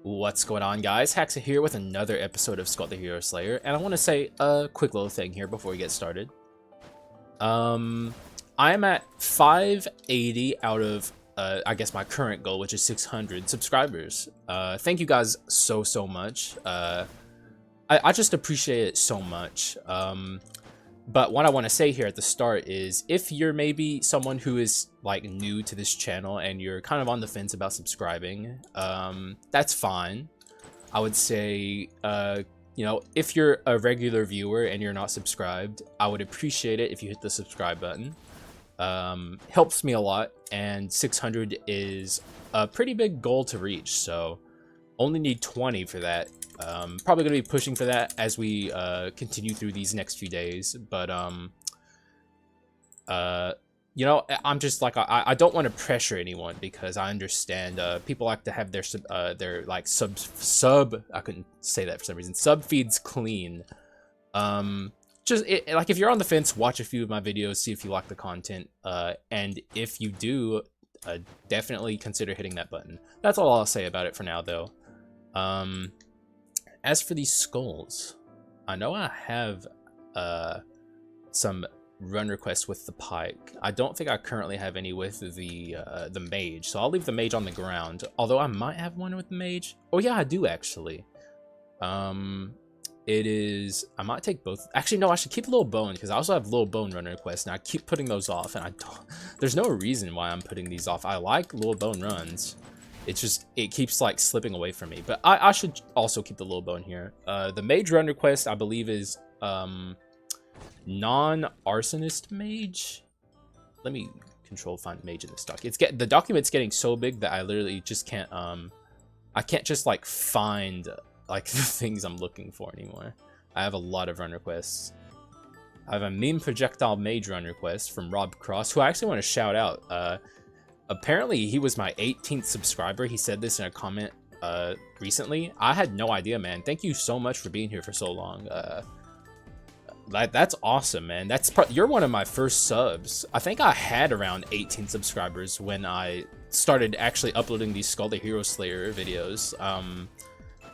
What's going on, guys? Haxa here with another episode of Skul the Hero Slayer, and I want to say a quick little thing here before we get started. I'm at 580 out of I guess my current goal, which is 600 subscribers. Thank you guys so much. I just appreciate it so much. But what I want to say here at the start is, if you're maybe someone who is like new to this channel and you're kind of on the fence about subscribing, that's fine. I would say, you know, if you're a regular viewer and you're not subscribed, I would appreciate it if you hit the subscribe button. Helps me a lot, and 600 is a pretty big goal to reach, so only need 20 for that. Probably gonna be pushing for that as we continue through these next few days, but you know, I'm just like, I don't want to pressure anyone, because I understand people like to have their like sub I couldn't say that for some reason, sub feeds clean. Like, if you're on the fence, watch a few of my videos, see if you like the content, and if you do, definitely consider hitting that button. That's all I'll say about it for now, though. As for these skulls, I know I have some run requests with the pike. I don't think I currently have any with the mage, so I'll leave the mage on the ground. Although I might have one with the mage. Oh yeah, I do actually. It is, I might take both. Actually, no, I should keep Little Bone, because I also have Little Bone run requests, and I keep putting those off, and I don't. There's no reason why I'm putting these off. I like Little Bone runs. It's just, it keeps like slipping away from me. But I should also keep the Little Bone here. The mage run request, I believe, is non-arsonist mage. Let me control find mage in this doc. The document's getting so big that I literally just can't I can't just like find like the things I'm looking for anymore. I have a lot of run requests. I have a meme projectile mage run request from Rob Cross, who I actually want to shout out. Apparently he was my 18th subscriber. He said this in a comment recently. I had no idea, man. Thank you so much for being here for so long. That's awesome, man. You're one of my first subs. I think I had around 18 subscribers when I started actually uploading these Skul the Hero Slayer videos.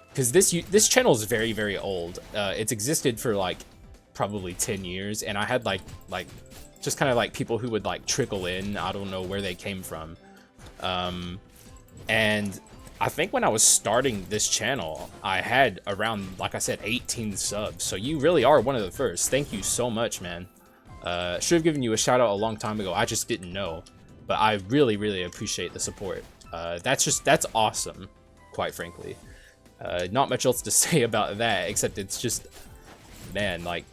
Because this channel is very old. It's existed for like probably 10 years, and I had like just kind of like people who would like trickle in. I don't know where they came from. And I think when I was starting this channel, I had around, like I said, 18 subs. So you really are one of the first. Thank you so much, man. Should have given you a shout out a long time ago. I just didn't know. But I really appreciate the support. That's awesome, quite frankly. Not much else to say about that, except it's just, man, like,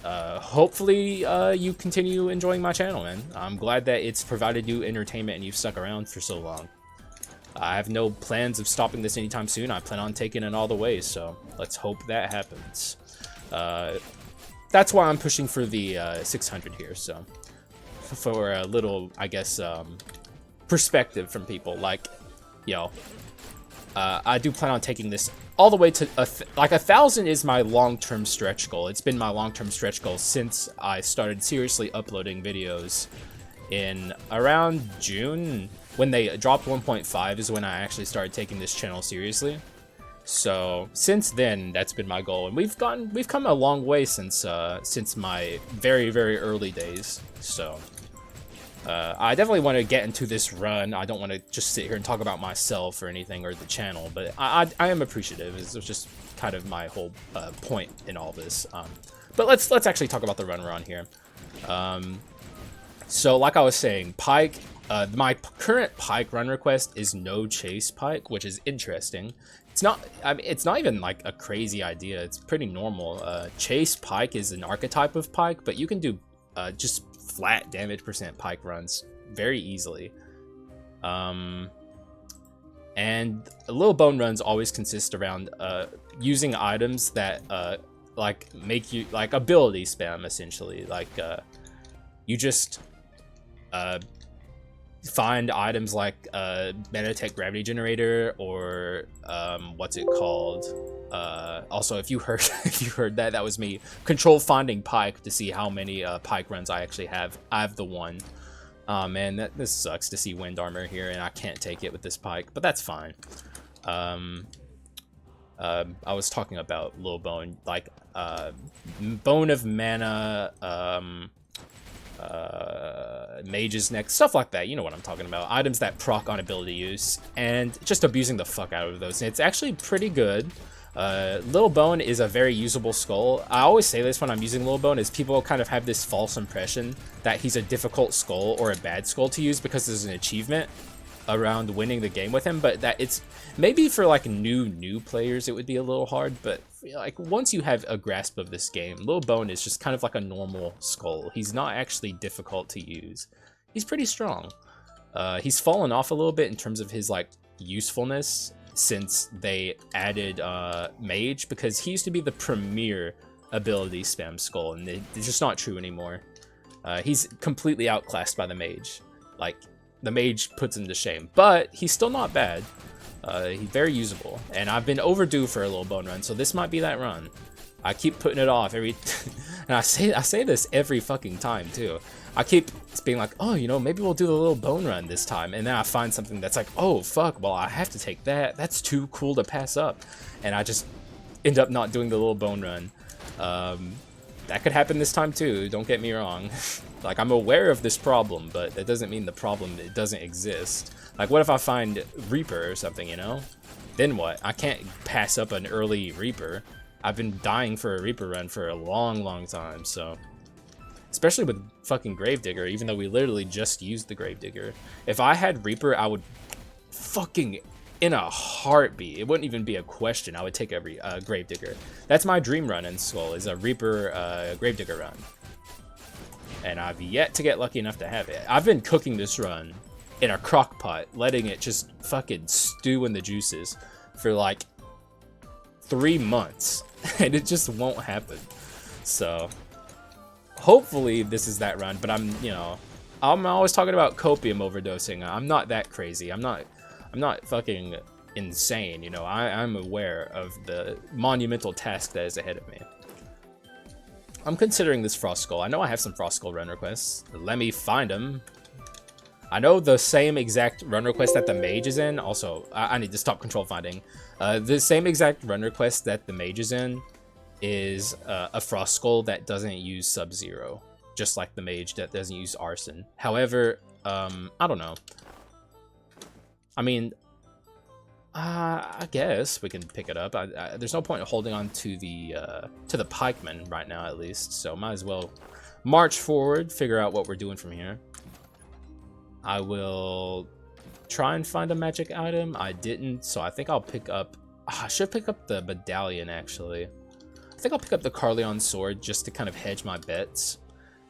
hopefully you continue enjoying my channel, man. I'm glad that it's provided you entertainment and you've stuck around for so long. I have no plans of stopping this anytime soon. I plan on taking it all the way, so let's hope that happens. That's why I'm pushing for the 600 here, so for a little, I guess, perspective from people, like, you know, I do plan on taking this all the way to like 1,000 is my long-term stretch goal. It's been my long-term stretch goal since I started seriously uploading videos in around June. When they dropped 1.5 is when I actually started taking this channel seriously. So since then, that's been my goal, and we've come a long way since my very early days. So I definitely want to get into this run. I don't want to just sit here and talk about myself or anything, or the channel, but I am appreciative. It's just kind of my whole point in all this. But let's actually talk about the run we're on here. So like I was saying, pike. My current pike run request is no chase pike, which is interesting. It's not. I mean, it's not even like a crazy idea. It's pretty normal. Chase pike is an archetype of pike, but you can do just flat damage percent pike runs very easily. And little bone runs always consist around using items that like make you like ability spam, essentially. Like you just find items like Manatech Gravity Generator, or what's it called? Also, if you heard that, that was me control finding pike to see how many pike runs I actually have. I have the one. Man, this sucks to see wind armor here, and I can't take it with this pike, but that's fine. I was talking about Lil Bone, like Bone of Mana, Mage's Neck, stuff like that. You know what I'm talking about. Items that proc on ability use, and just abusing the fuck out of those. And it's actually pretty good. Lil Bone is a very usable skull. I always say this when I'm using Lil Bone, is people kind of have this false impression that he's a difficult skull or a bad skull to use because there's an achievement around winning the game with him, but that it's maybe for like new players it would be a little hard, but like once you have a grasp of this game, Lil Bone is just kind of like a normal skull. He's not actually difficult to use. He's pretty strong. He's fallen off a little bit in terms of his like usefulness since they added Mage, because he used to be the premier ability spam skull, and it's just not true anymore. He's completely outclassed by the Mage. Like, the Mage puts him to shame, but he's still not bad. He's very usable, and I've been overdue for a Lil Bone run, so this might be that run. I keep putting it off every, and I say this every fucking time too. I keep being like, oh, you know, maybe we'll do the Lil Bone run this time, and then I find something that's like, oh fuck, well I have to take that. That's too cool to pass up, and I just end up not doing the Lil Bone run. That could happen this time too. Don't get me wrong. Like, I'm aware of this problem, but that doesn't mean the problem it doesn't exist. Like, what if I find Reaper or something, you know? Then what? I can't pass up an early Reaper. I've been dying for a Reaper run for a long time, so... Especially with fucking Gravedigger, even though we literally just used the Gravedigger. If I had Reaper, I would fucking... in a heartbeat. It wouldn't even be a question. I would take every Gravedigger. That's my dream run in Skul, is a Reaper Gravedigger run. And I've yet to get lucky enough to have it. I've been cooking this run in a crock pot, letting it just fucking stew in the juices for like 3 months, and it just won't happen. So hopefully this is that run, but I'm always talking about copium overdosing. I'm not that crazy. I'm not fucking insane, you know. I'm aware of the monumental task that is ahead of me. I'm considering this Frost Skull. I know I have some Frost Skull run requests. Let me find them. I know the same exact run request that the Mage is in. Also, I need to stop control finding. The same exact run request that the Mage is in is a Frost Skull that doesn't use Sub-Zero, just like the Mage that doesn't use Arson. However, I don't know. I mean, I guess we can pick it up. There's no point in holding on to the pikeman right now, at least. So might as well march forward, figure out what we're doing from here. I will try and find a magic item. I didn't, so I think I'll pick up... I should pick up the medallion, actually. I think I'll pick up the Carleon sword just to kind of hedge my bets.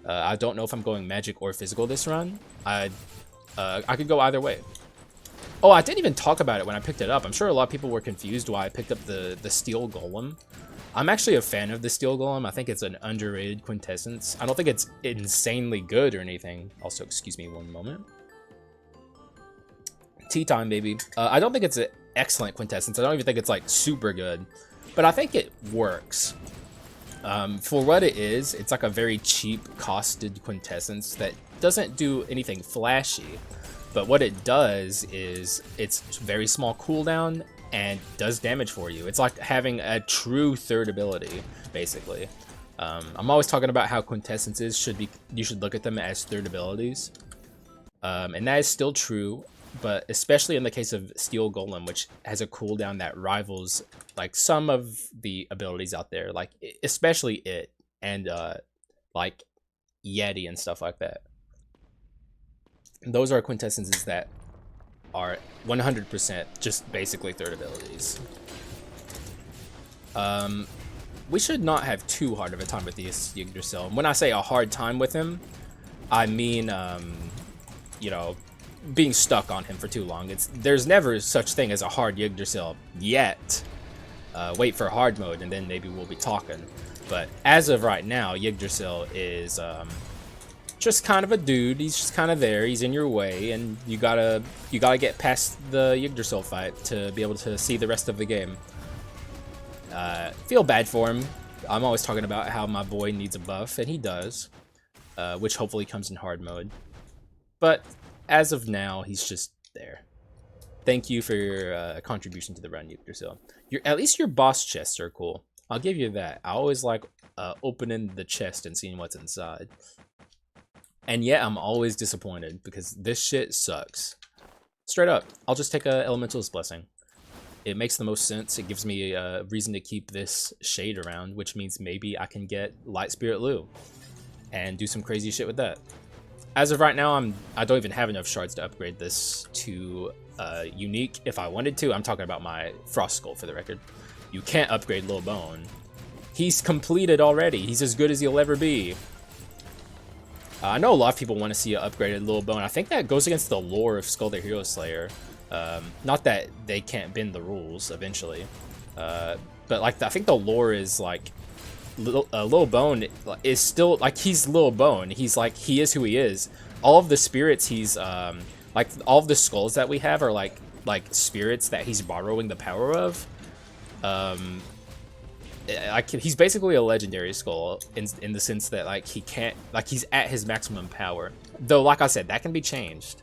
I don't know if I'm going magic or physical this run. I could go either way. Oh, I didn't even talk about it when I picked it up. I'm sure a lot of people were confused why I picked up the Steel Golem. I'm actually a fan of the Steel Golem. I think it's an underrated quintessence. I don't think it's insanely good or anything. Also, excuse me one moment. Tea time, baby. I don't think it's an excellent quintessence. I don't even think it's like super good, but I think it works. For what it is, it's like a very cheap costed quintessence that doesn't do anything flashy. But what it does is it's very small cooldown and does damage for you. It's like having a true third ability, basically. I'm always talking about how quintessences you should look at them as third abilities. And that is still true, but especially in the case of Steel Golem, which has a cooldown that rivals like some of the abilities out there, like especially it and like Yeti and stuff like that. Those are quintessences that are 100% just basically third abilities. We should not have too hard of a time with this Yggdrasil. And when I say a hard time with him, I mean, you know, being stuck on him for too long. There's never such thing as a hard Yggdrasil yet. Wait for hard mode and then maybe we'll be talking. But as of right now, Yggdrasil is just kind of a dude. He's just kind of there. He's in your way, and you gotta get past the Yggdrasil fight to be able to see the rest of the game. Feel bad for him. I'm always talking about how my boy needs a buff, and he does, which hopefully comes in hard mode. But as of now, he's just there. Thank you for your contribution to the run, Yggdrasil. At least your boss chests are cool. I'll give you that. I always like opening the chest and seeing what's inside. And yet I'm always disappointed because this shit sucks. Straight up, I'll just take a Elementalist Blessing. It makes the most sense. It gives me a reason to keep this shade around, which means maybe I can get Light Spirit Lu and do some crazy shit with that. As of right now, I don't even have enough shards to upgrade this to unique if I wanted to. I'm talking about my Frost Skull for the record. You can't upgrade Lil Bone. He's completed already. He's as good as he'll ever be. I know a lot of people want to see an upgraded Lil Bone. I think that goes against the lore of Skul the Hero Slayer. Not that they can't bend the rules eventually, but like I think the lore is like Lil Bone is still like he's Lil Bone. He's like he is who he is. All of the spirits he's like all of the skulls that we have are like spirits that he's borrowing the power of. Like he's basically a legendary skull in the sense that like he can't like he's at his maximum power. Though like I said, that can be changed.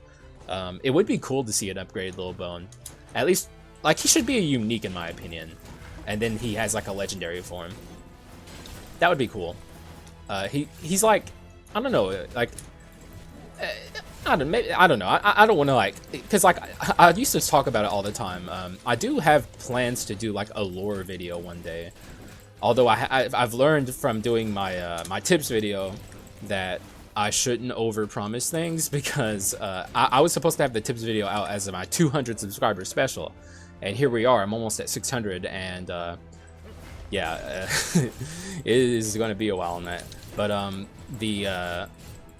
It would be cool to see an upgraded Lil Bone. At least like he should be a unique in my opinion. And then he has like a legendary form. That would be cool. He's like I don't know like I don't know. I don't want to like because like I used to talk about it all the time. I do have plans to do like a lore video one day. Although I've learned from doing my my tips video that I shouldn't overpromise things because I was supposed to have the tips video out as my 200 subscriber special, and here we are. I'm almost at 600, and yeah, it is going to be a while on that. But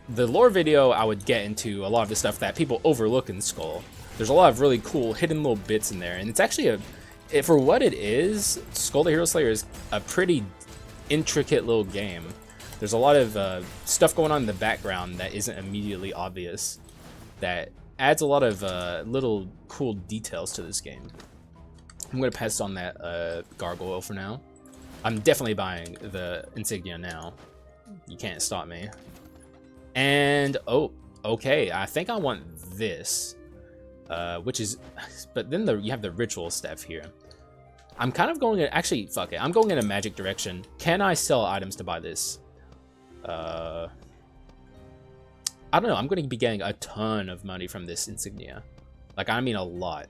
the lore video I would get into a lot of the stuff that people overlook in Skul. There's a lot of really cool hidden little bits in there, and it's actually for what it is, Skul the Hero Slayer is a pretty intricate little game. There's a lot of stuff going on in the background that isn't immediately obvious that adds a lot of little cool details to this game. I'm going to pass on that gargoyle for now. I'm definitely buying the insignia now. You can't stop me. And, oh, okay, I think I want this. Which is, but then you have the ritual stuff here. I'm kind of going to, actually, fuck it. I'm going in a magic direction. Can I sell items to buy this? I don't know. I'm going to be getting a ton of money from this insignia. Like, I mean a lot.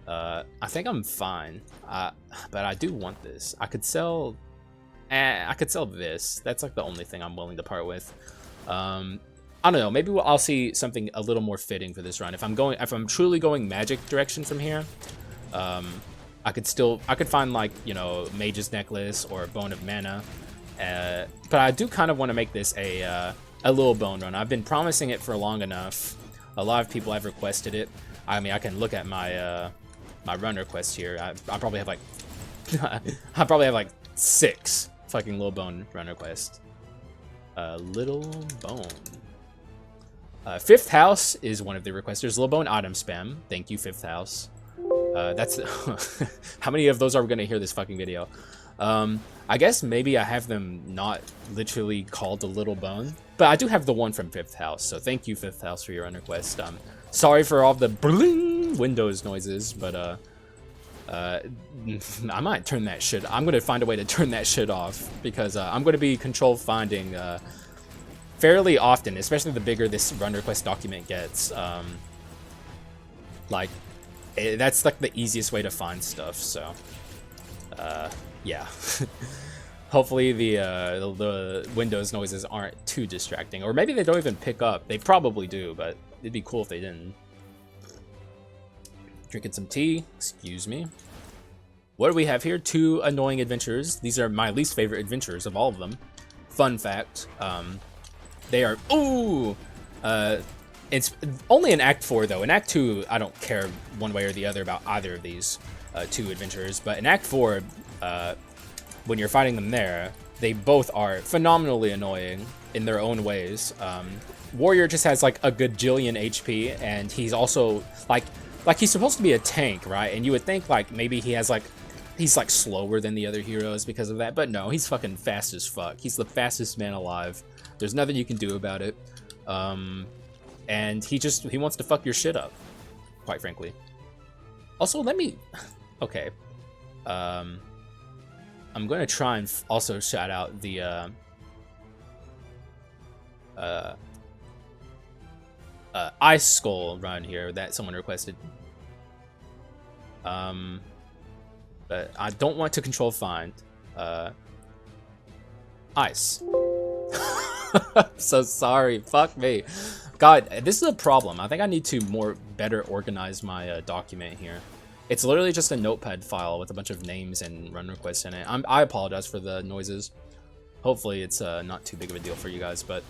I think I'm fine. But I do want this. I could sell this. That's like the only thing I'm willing to part with. I don't know. Maybe I'll see something a little more fitting for this run. If I'm truly going magic direction from here, I could find like, you know, Mage's Necklace or Bone of Mana. But I do kind of want to make this a Lil Bone run. I've been promising it for long enough. A lot of people have requested it. I mean, I can look at my my run requests here. I probably have like I probably have like 6 fucking Lil Bone run requests. Little Bone. 5th house is one of the requests. There's Lil Bone item spam. Thank you, 5th house. That's how many of those are we gonna hear this fucking video? I guess maybe I have them not literally called the Little Bone, but I do have the one from 5th house. So thank you, 5th house, for your run request. Sorry for all the bling Windows noises, but I might turn that shit. I'm gonna find a way to turn that shit off because I'm gonna be control finding fairly often, especially the bigger this run request document gets. Like that's like the easiest way to find stuff. So yeah. Hopefully the Windows noises aren't too distracting, or maybe they don't even pick up. They probably do, but it'd be cool if they didn't. Drinking some tea, excuse me. What do we have here? 2 annoying adventurers. These are my least favorite adventurers of all of them. Fun fact, they are, ooh! It's only in Act 4 though. In Act 2, I don't care one way or the other about either of these 2 adventurers, but in Act 4, when you're fighting them there, they both are phenomenally annoying in their own ways. Warrior just has like a gajillion HP, and he's also like he's supposed to be a tank, right? And you would think like maybe he's like slower than the other heroes because of that, but no, he's fucking fast as fuck. He's the fastest man alive. There's nothing you can do about it. And he wants to fuck your shit up, quite frankly. Also, let me... Okay. I'm going to try and also shout out the... Ice Skull run here that someone requested. But I don't want to control find. Ice. So sorry. Fuck me. God, this is a problem. I think I need to better organize my document here. It's literally just a notepad file with a bunch of names and run requests in it. I apologize for the noises. Hopefully it's not too big of a deal for you guys, but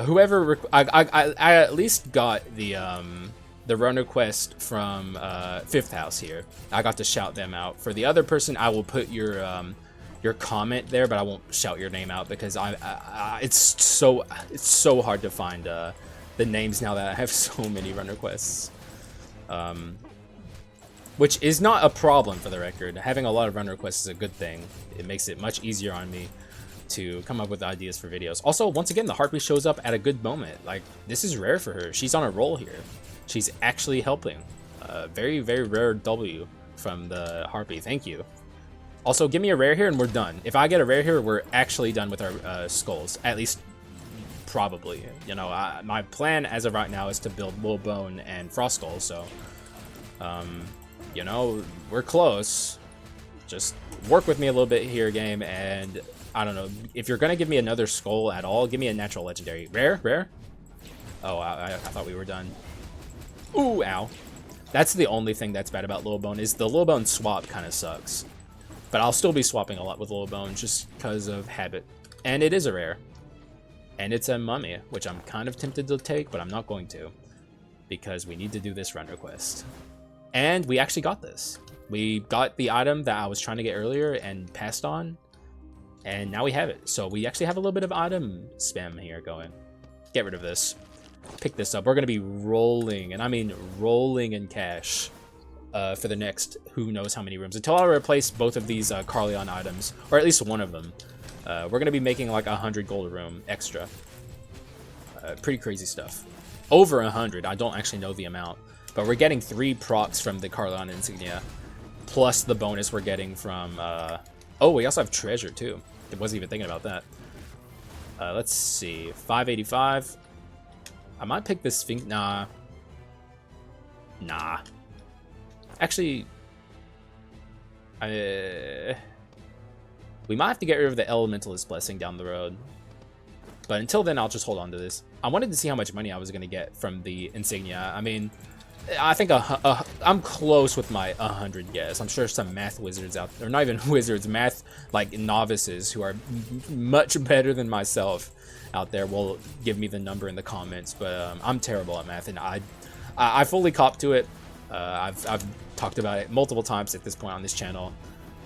whoever I at least got the run request from Fifth House here. I got to shout them out. For the other person, I will put your comment there, but I won't shout your name out because it's so hard to find the names now that I have so many run requests. Which is not a problem, for the record. Having a lot of run requests is a good thing. It makes it much easier on me to come up with ideas for videos. Also, once again, the Harpy shows up at a good moment. Like, this is rare for her. She's on a roll here. She's actually helping. Very, very rare W from the Harpy. Thank you. Also, give me a rare here and we're done. If I get a rare here, we're actually done with our skulls. At least, probably. You know, my plan as of right now is to build Lil Bone and Frost Skull, so... you know, we're close. Just work with me a little bit here, game, and I don't know. If you're gonna give me another skull at all, give me a natural legendary. Rare? Rare? Oh, I thought we were done. Ooh, ow. That's the only thing that's bad about Lil Bone, is the Lil Bone swap kind of sucks. But I'll still be swapping a lot with Lil Bone just because of habit. And it is a rare. And it's a mummy, which I'm kind of tempted to take, but I'm not going to. Because we need to do this run request. And we actually got this. We got the item that I was trying to get earlier and passed on. And now we have it. So we actually have a little bit of item spam here going. Get rid of this. Pick this up. We're going to be rolling, and I mean rolling in cash for the next who knows how many rooms. Until I replace both of these Carleon items, or at least one of them. We're going to be making like 100 gold a room extra. Pretty crazy stuff. Over 100. I don't actually know the amount. But we're getting 3 procs from the Carleon insignia, plus the bonus we're getting from, oh, we also have treasure too. I wasn't even thinking about that. Let's see, 585. I might pick this Sphinx, nah. Actually, we might have to get rid of the Elementalist Blessing down the road. But until then, I'll just hold on to this. I wanted to see how much money I was going to get from the insignia. I mean, I think I'm close with my 100 guess. I'm sure some math wizards out there, or not even wizards, math like novices who are much better than myself out there will give me the number in the comments. But I'm terrible at math, and I fully cop to it. I've talked about it multiple times at this point on this channel.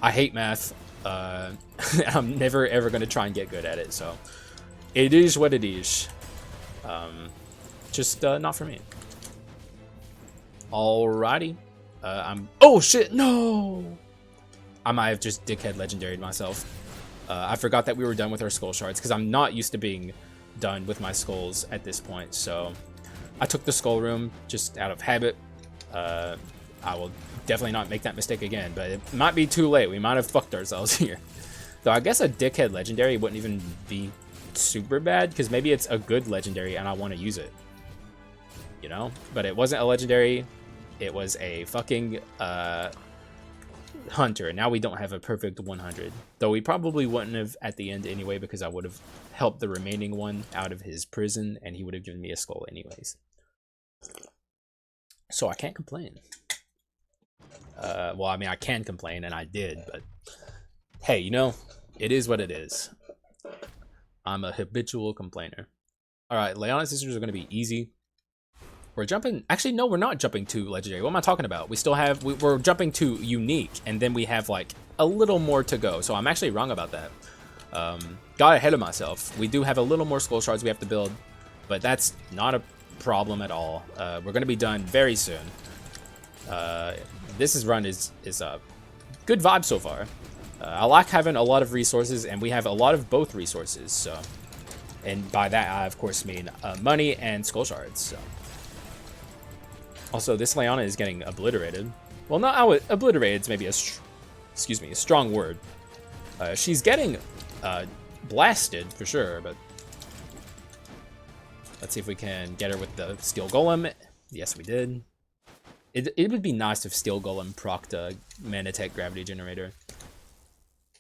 I hate math. I'm never ever going to try and get good at it. So it is what it is. Just not for me. Alrighty. Oh shit, no! I might have just dickhead legendaried myself. I forgot that we were done with our skull shards because I'm not used to being done with my skulls at this point. So I took the skull room just out of habit. I will definitely not make that mistake again, but it might be too late. We might have fucked ourselves here. Though I guess a dickhead legendary wouldn't even be super bad because maybe it's a good legendary and I want to use it. You know? But it wasn't a legendary. It was a fucking hunter. Now we don't have a perfect 100. Though we probably wouldn't have at the end anyway because I would have helped the remaining one out of his prison and he would have given me a skull anyways. So I can't complain. Well, I mean, I can complain and I did, but hey, you know, it is what it is. I'm a habitual complainer. Alright, Leona's sisters are going to be easy. We're jumping... Actually, no, we're not jumping to legendary. What am I talking about? We still have... We're jumping to unique, and then we have, like, a little more to go. So I'm actually wrong about that. Got ahead of myself. We do have a little more skull shards we have to build, but that's not a problem at all. We're going to be done very soon. This run is good vibe so far. I like having a lot of resources, and we have a lot of both resources, so... And by that, I, of course, mean money and skull shards, so... Also, this Leona is getting obliterated. Well, not obliterated. It's maybe a strong word. She's getting blasted for sure, but let's see if we can get her with the Steel Golem. Yes, we did. It would be nice if Steel Golem procced a Mana Tech Gravity Generator.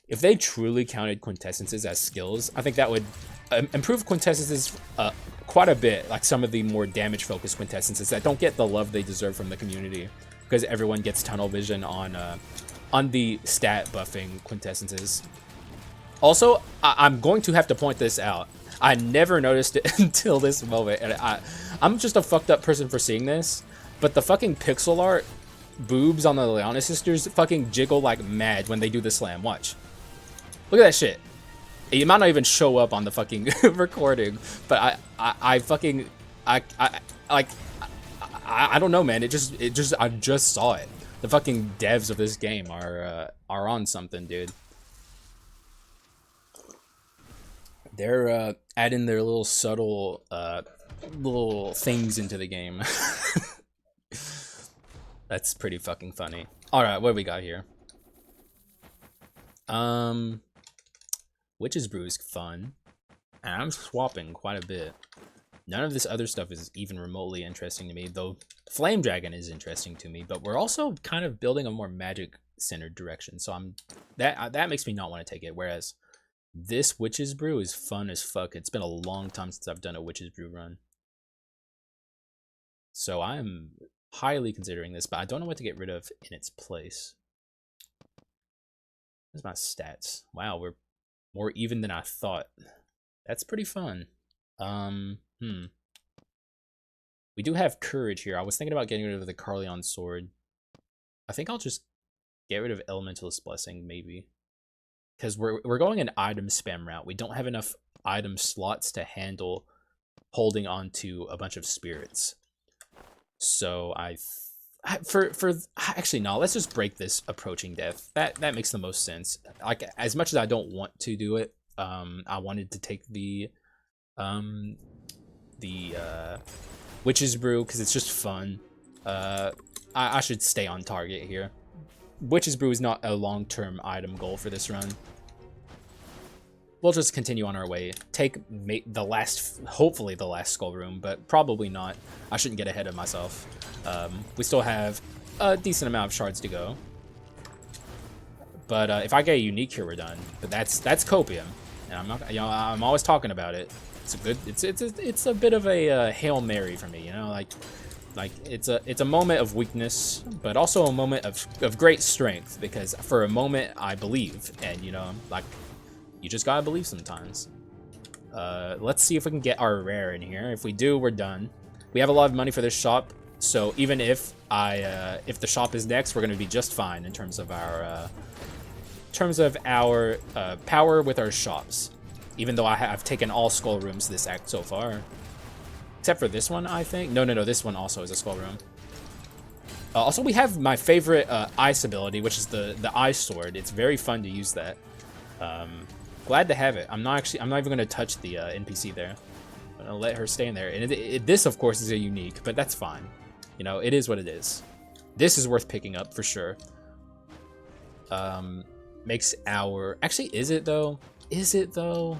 If they truly counted quintessences as skills, I think that would improve quintessences quite a bit, like some of the more damage-focused quintessences that don't get the love they deserve from the community, because everyone gets tunnel vision on the stat buffing quintessences. Also, I'm going to have to point this out. I never noticed it until this moment, and I'm just a fucked up person for seeing this, but the fucking pixel art boobs on the Leona sisters fucking jiggle like mad when they do the slam. Watch. Look at that shit. It might not even show up on the fucking recording, but I don't know, man. I just saw it. The fucking devs of this game are on something, dude. They're adding their little subtle little things into the game. That's pretty fucking funny. All right, what do we got here? Witch's Brew is fun, and I'm swapping quite a bit. None of this other stuff is even remotely interesting to me, though Flame Dragon is interesting to me, but we're also kind of building a more magic-centered direction, so that makes me not want to take it, whereas this Witch's Brew is fun as fuck. It's been a long time since I've done a Witch's Brew run. So I'm highly considering this, but I don't know what to get rid of in its place. There's my stats. Wow, we're more even than I thought. That's pretty fun. We do have courage here. I was thinking about getting rid of the Carleon sword. I think I'll just get rid of Elementalist Blessing, maybe. Because we're going an item spam route. We don't have enough item slots to handle holding on to a bunch of spirits. So actually no, let's just break this approaching death. That makes the most sense. Like, as much as I don't want to do it, I wanted to take the Witch's Brew because it's just fun. I should stay on target here. Witch's Brew is not a long-term item goal for this run. We'll just continue on our way. Take the last, hopefully the last Skull Room, but probably not. I shouldn't get ahead of myself. We still have a decent amount of shards to go. But if I get a unique here, we're done. But that's copium, and I'm not. I'm always talking about it. It's a good. It's a bit of a Hail Mary for me. Like it's a moment of weakness, but also a moment of great strength, because for a moment I believe, and like, you just gotta believe sometimes. Let's see if we can get our rare in here. If we do, we're done. We have a lot of money for this shop, so even if the shop is next, we're gonna be just fine in terms of our power with our shops. Even though I've taken all skull rooms this act so far. Except for this one, I think. No, this one also is a skull room. Also, we have my favorite ice ability, which is the ice sword. It's very fun to use that. Glad to have it. I'm not even going to touch the NPC there. I'm going to let her stay in there. And this, of course, is a unique, but that's fine. It is what it is. This is worth picking up for sure. Makes our... Actually, is it though? Is it though?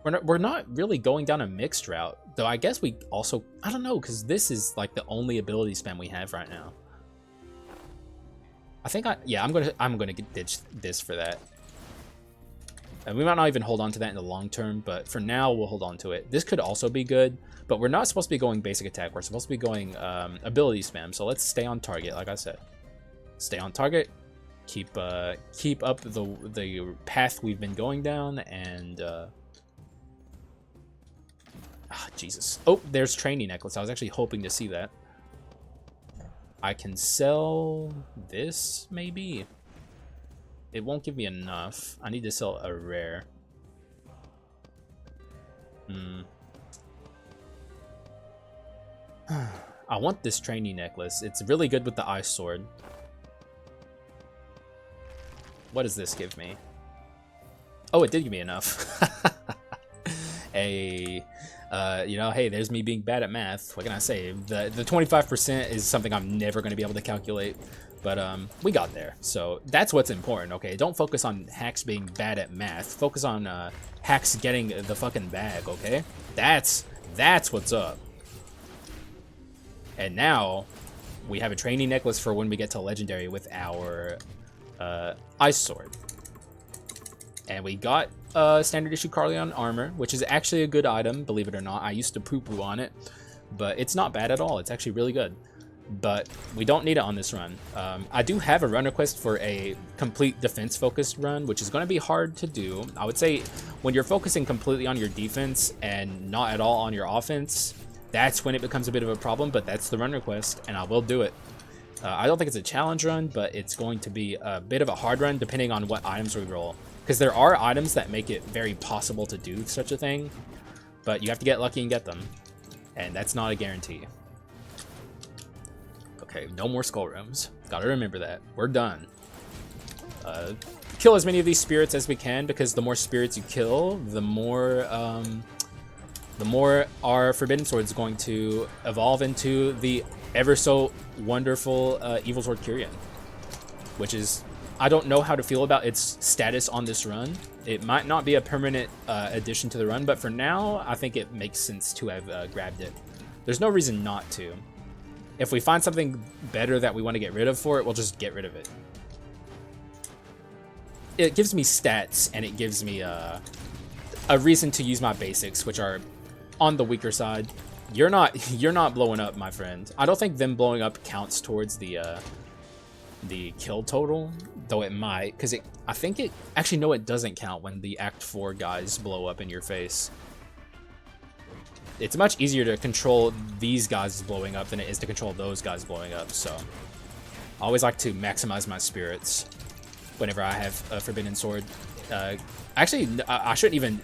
We're not really going down a mixed route, though. I guess we also, I don't know, because this is like the only ability spam we have right now. I think I'm gonna ditch this for that. And we might not even hold on to that in the long term, but for now we'll hold on to it. This could also be good, but we're not supposed to be going basic attack. We're supposed to be going ability spam. So let's stay on target, like I said. Stay on target. Keep up the path we've been going down, and Jesus. Oh, there's Training Necklace. I was actually hoping to see that. I can sell this, maybe? It won't give me enough. I need to sell a rare. I want this Training Necklace. It's really good with the Ice Sword. What does this give me? Oh, it did give me enough. You know, hey, there's me being bad at math. What can I say? The 25% is something I'm never going to be able to calculate. But we got there. So that's what's important, okay? Don't focus on hacks being bad at math. Focus on hacks getting the fucking bag, okay? That's what's up. And now we have a training necklace for when we get to legendary with our ice sword. And we got standard issue Carleon armor, which is actually a good item, believe it or not. I used to poo-poo on it, but it's not bad at all. It's actually really good. But we don't need it on this run. I do have a run request for a complete defense focused run, which is going to be hard to do. I would say when you're focusing completely on your defense and not at all on your offense, that's when it becomes a bit of a problem, but that's the run request, and I will do it. I don't think it's a challenge run, but it's going to be a bit of a hard run depending on what items we roll. Because there are items that make it very possible to do such a thing, but you have to get lucky and get them, and that's not a guarantee. Okay, no more skull rooms. Gotta remember that. We're done. Kill as many of these spirits as we can, because the more spirits you kill, the more our Forbidden Sword is going to evolve into the ever so wonderful Evil Sword Carleon, which is, I don't know how to feel about its status on this run. It might not be a permanent addition to the run, but for now, I think it makes sense to have grabbed it. There's no reason not to. If we find something better that we want to get rid of for it, we'll just get rid of it. It gives me stats, and it gives me a reason to use my basics, which are on the weaker side. You're not blowing up, my friend. I don't think them blowing up counts towards the kill total, though it might, because I think it actually, no, it doesn't count when the Act 4 guys blow up in your face. It's much easier to control these guys blowing up than it is to control those guys blowing up, so I always like to maximize my spirits whenever I have a Forbidden Sword. Actually, I shouldn't even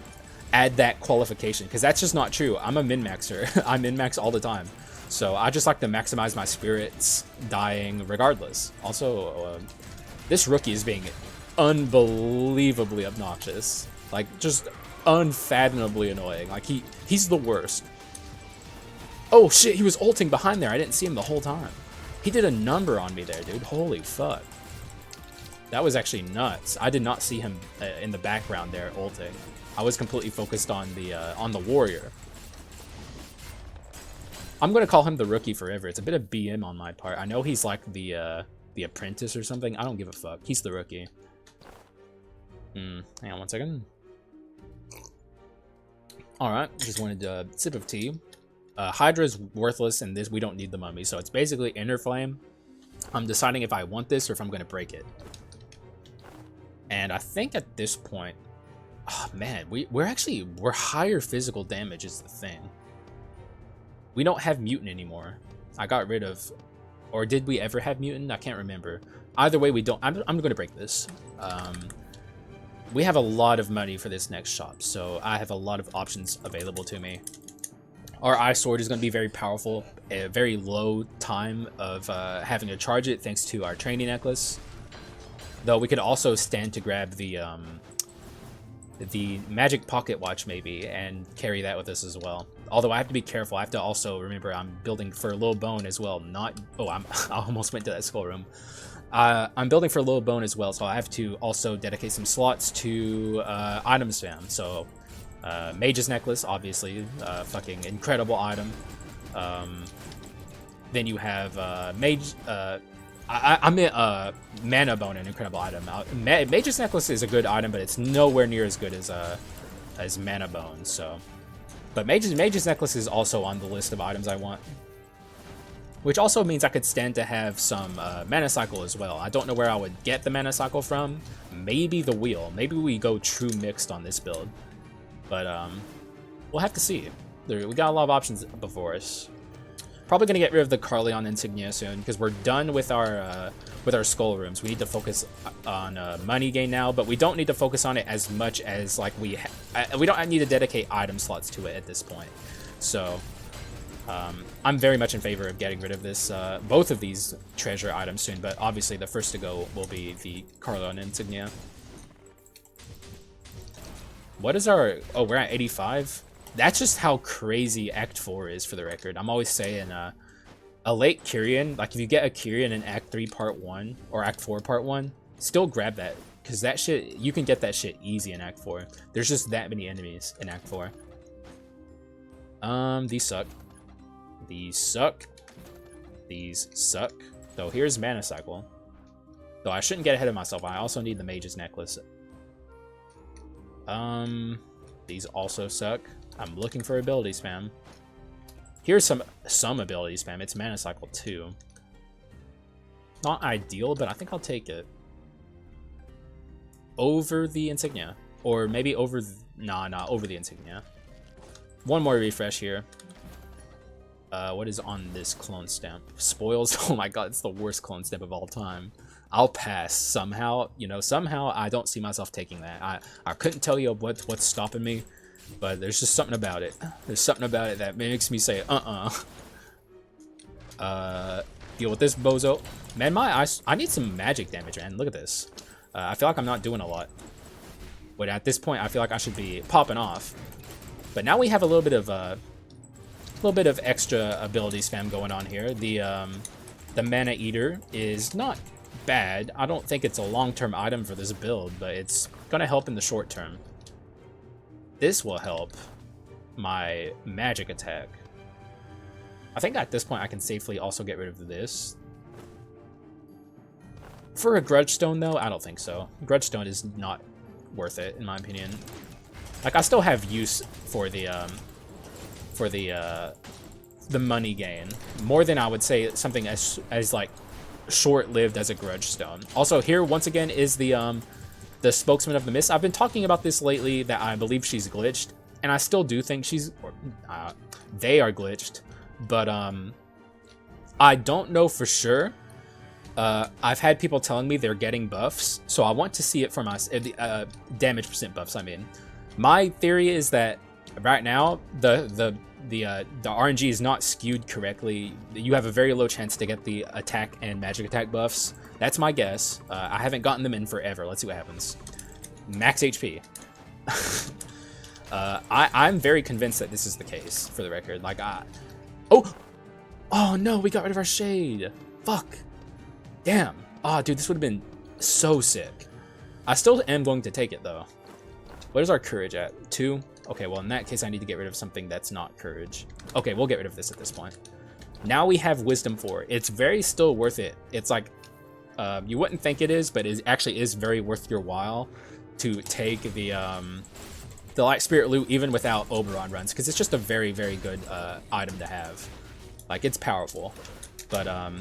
add that qualification, because that's just not true. I'm a min-maxer. I min-max all the time. So I just like to maximize my spirits dying regardless. Also, this rookie is being unbelievably obnoxious. Like, just unfathomably annoying. Like, he's the worst. Oh shit, he was ulting behind there. I didn't see him the whole time. He did a number on me there, dude. Holy fuck. That was actually nuts. I did not see him in the background there ulting. I was completely focused on the warrior. I'm gonna call him the rookie forever. It's a bit of BM on my part. I know he's like the apprentice or something. I don't give a fuck. He's the rookie. Hang on one second. Alright, just wanted a sip of tea. Hydra's worthless, and this, we don't need the mummy, so it's basically Inner Flame. I'm deciding if I want this or if I'm gonna break it. And I think at this point, oh man, we're higher physical damage is the thing. We don't have Mutant anymore. I got rid of, or did we ever have Mutant? I can't remember. Either way, we don't. I'm gonna break this. We have a lot of money for this next shop, so I have a lot of options available to me. Our Ice Sword is going to be very powerful, a very low time of having to charge it thanks to our training necklace. Though we could also stand to grab the magic pocket watch maybe and carry that with us as well. Although I have to be careful. I have to also remember I'm building for a little bone as well. Not, oh, I almost went to that skull room. I'm building for a little bone as well, so I have to also dedicate some slots to item spam. So Mage's Necklace, obviously, fucking incredible item. Then you have Mage. I meant Mana Bone, an incredible item. Mage's Necklace is a good item, but it's nowhere near as good as Mana Bone. So, but Mage's Necklace is also on the list of items I want. Which also means I could stand to have some Mana Cycle as well. I don't know where I would get the Mana Cycle from. Maybe the wheel. Maybe we go true mixed on this build. But we'll have to see. We got a lot of options before us. Probably gonna get rid of the Carleon insignia soon because we're done with our skull rooms. We need to focus on money gain now, but we don't need to focus on it as much as like we don't need to dedicate item slots to it at this point. So I'm very much in favor of getting rid of this both of these treasure items soon, but obviously the first to go will be the Carleon insignia. What is our... Oh, we're at 85? That's just how crazy Act 4 is, for the record. I'm always saying, a late Carleon, like if you get a Carleon in Act 3 Part 1 or Act 4 Part 1, still grab that. Because that shit, you can get that shit easy in Act 4. There's just that many enemies in Act 4. These suck. These suck. These suck. So here's Mana Cycle. Though I shouldn't get ahead of myself. I also need the Mage's Necklace. These also suck. I'm looking for ability spam. Here's some ability spam. It's Mana Cycle 2. Not ideal, but I think I'll take it. Over the Insignia. Or maybe over... Nah, over the Insignia. One more refresh here. What is on this clone stamp? Spoils? Oh my god, it's the worst clone stamp of all time. I'll pass somehow. You know, somehow I don't see myself taking that. I couldn't tell you what's stopping me, but there's just something about it. There's something about it that makes me say, deal with this bozo. Man, I need some magic damage, man. Look at this. I feel like I'm not doing a lot. But at this point, I feel like I should be popping off. But now we have a little bit of extra ability spam going on here. The Mana Eater is not bad. I don't think it's a long-term item for this build, but it's gonna help in the short term. This will help my magic attack. I think at this point I can safely also get rid of this. For a Grudge Stone, though, I don't think so. Grudge Stone is not worth it, in my opinion. Like, I still have use for the money gain, more than I would say something as like short-lived as a Grudge Stone. Also, here once again is the Spokesman of the Mist. I've been talking about this lately, that I believe she's glitched, and I still do think they are glitched, but I don't know for sure. I've had people telling me they're getting buffs, so I want to see it from us. Damage percent buffs, I mean. My theory is that right now the RNG is not skewed correctly. You have a very low chance to get the attack and magic attack buffs. That's my guess. I haven't gotten them in forever. Let's see what happens. Max HP. I'm very convinced that this is the case, for the record. Like, oh no, we got rid of our shade. Fuck. Damn. Oh, dude, this would have been so sick. I still am going to take it, though. What is our courage at? 2? Okay, well, in that case, I need to get rid of something that's not courage. Okay, we'll get rid of this at this point. Now we have wisdom 4. It's very still worth it. It's like, you wouldn't think it is, but it actually is very worth your while to take the Light Spirit loot even without Oberon runs, because it's just a very, very good item to have. Like, it's powerful. But,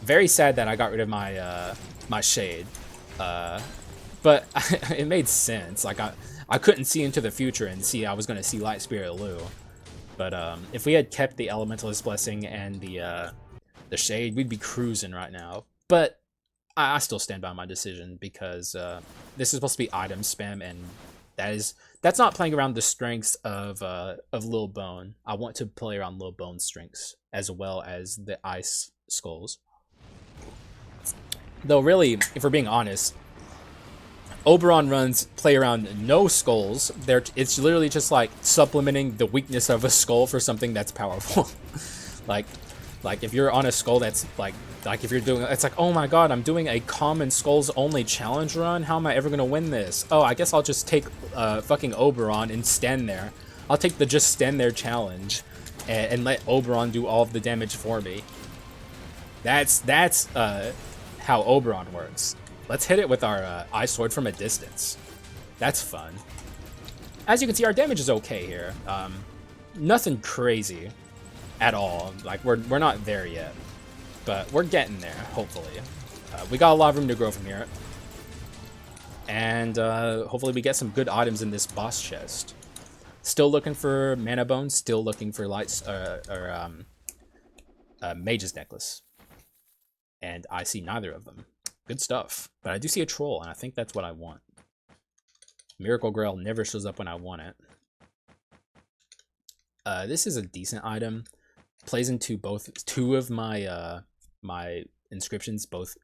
very sad that I got rid of my my shade, but it made sense. Like I couldn't see into the future and see I was going to see Light Spirit Lu, but if we had kept the Elementalist Blessing and the shade, we'd be cruising right now. But I still stand by my decision, because this is supposed to be item spam, and that's not playing around the strengths of Lil Bone. I want to play around Lil Bone's strengths as well as the Ice Skulls. Though really, if we're being honest, Oberon runs play around no skulls. It's literally just like supplementing the weakness of a skull for something that's powerful. like if you're on a skull that's like if you're doing, it's like, oh my god, I'm doing a common skulls only challenge run. How am I ever gonna win this? Oh, I guess I'll just take fucking Oberon and stand there. I'll take the just stand there challenge and let Oberon do all of the damage for me. That's how Oberon works. Let's hit it with our Ice Sword from a distance. That's fun. As you can see, our damage is okay here. Nothing crazy at all. Like, we're not there yet, but we're getting there, hopefully. We got a lot of room to grow from here. And hopefully we get some good items in this boss chest. Still looking for Mana Bones, still looking for Mage's Necklace. And I see neither of them. Good stuff. But I do see a troll, and I think that's what I want. Miracle Grail never shows up when I want it. This is a decent item. Plays into two of my my inscriptions, both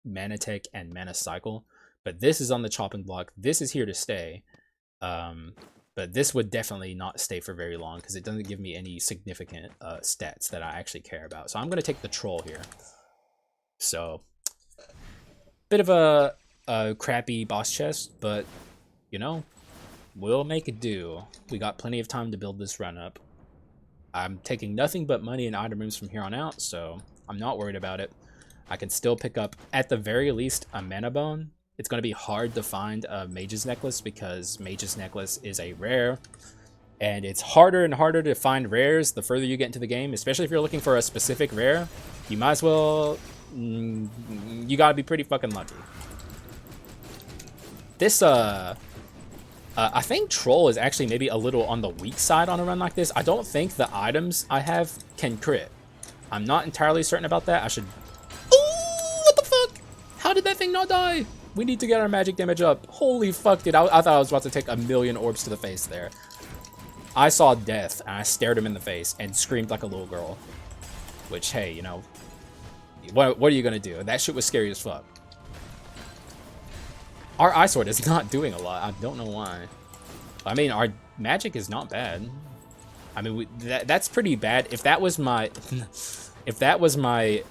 Mana Tech and Mana Cycle. But this is on the chopping block. This is here to stay. But But this would definitely not stay for very long because it doesn't give me any significant stats that I actually care about. So I'm going to take the troll here. So, bit of a crappy boss chest, but, you know, we'll make it do. We got plenty of time to build this run up. I'm taking nothing but money and item rooms from here on out, so I'm not worried about it. I can still pick up, at the very least, a mana bone. It's going to be hard to find a Mage's Necklace because Mage's Necklace is a rare. And it's harder and harder to find rares the further you get into the game, especially if you're looking for a specific rare. You might as well... you gotta be pretty fucking lucky. This, I think Troll is actually maybe a little on the weak side on a run like this. I don't think the items I have can crit. I'm not entirely certain about that. I should... Ooh, what the fuck? How did that thing not die? We need to get our magic damage up. Holy fuck, dude. I thought I was about to take a million orbs to the face there. I saw death, and I stared him in the face and screamed like a little girl. Which, hey, you know, what are you gonna do? That shit was scary as fuck. Our Ice Sword is not doing a lot. I don't know why. I mean, our magic is not bad. I mean, that's pretty bad. If that was my... if that was my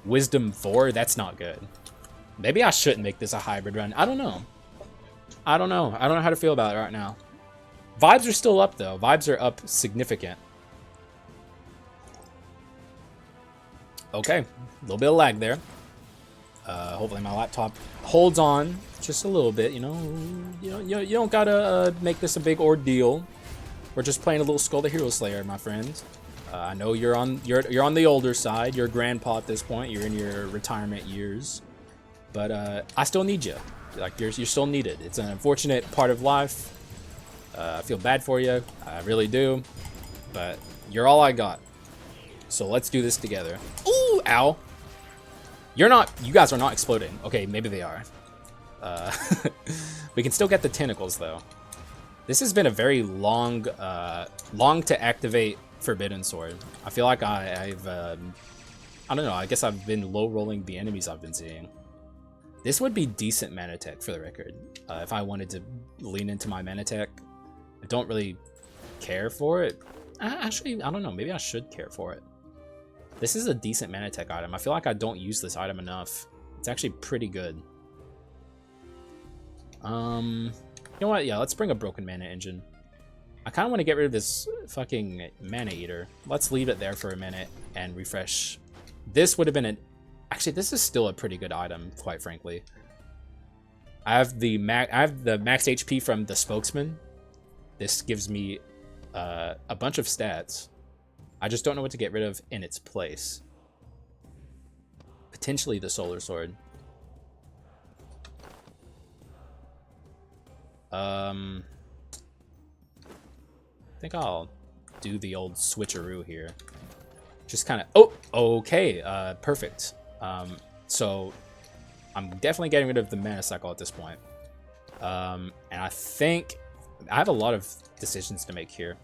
Wisdom 4, that's not good. Maybe I shouldn't make this a hybrid run. I don't know. I don't know how to feel about it right now. Vibes are still up, though. Vibes are up significant. Okay. A little bit of lag there. Hopefully my laptop holds on just a little bit, you know. You don't gotta make this a big ordeal. We're just playing a little Skul the Hero Slayer, my friend. I know you're on the older side. You're a grandpa at this point. You're in your retirement years. But I still need you. Like, you're still needed. It's an unfortunate part of life. I feel bad for you. I really do. But you're all I got. So let's do this together. Ooh, ow. You guys are not exploding. Okay, maybe they are. We can still get the tentacles, though. This has been a very long to activate Forbidden Sword. I feel like I've I don't know, I guess I've been low rolling the enemies I've been seeing. This would be decent mana tech for the record. If I wanted to lean into my mana tech. I don't really care for it. Actually, I don't know, maybe I should care for it. This is a decent mana tech item. I feel like I don't use this item enough. It's actually pretty good. You know what? Yeah, let's bring a broken mana engine. I kind of want to get rid of this fucking mana eater. Let's leave it there for a minute and refresh. This would have been actually, this is still a pretty good item, quite frankly. I have the max HP from the Spokesman. This gives me a bunch of stats. I just don't know what to get rid of in its place. Potentially the Solar Sword. I think I'll do the old switcheroo here. Just kind of... Oh, okay. Perfect. So I'm definitely getting rid of the mana cycle at this point. And I think I have a lot of decisions to make here.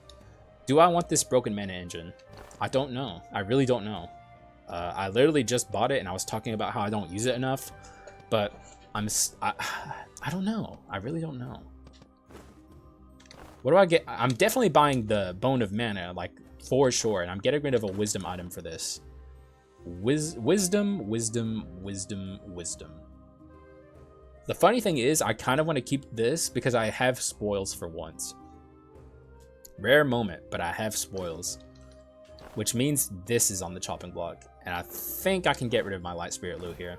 Do I want this broken mana engine? I don't know. I really don't know. I literally just bought it and I was talking about how I don't use it enough, but I don't know. I really don't know. What do I get? I'm definitely buying the Bone of Mana, like, for sure, and I'm getting rid of a wisdom item for this. Wisdom. The funny thing is, I kind of want to keep this because I have spoils for once. Rare moment, but I have spoils. Which means this is on the chopping block. And I think I can get rid of my Light Spirit Loot here.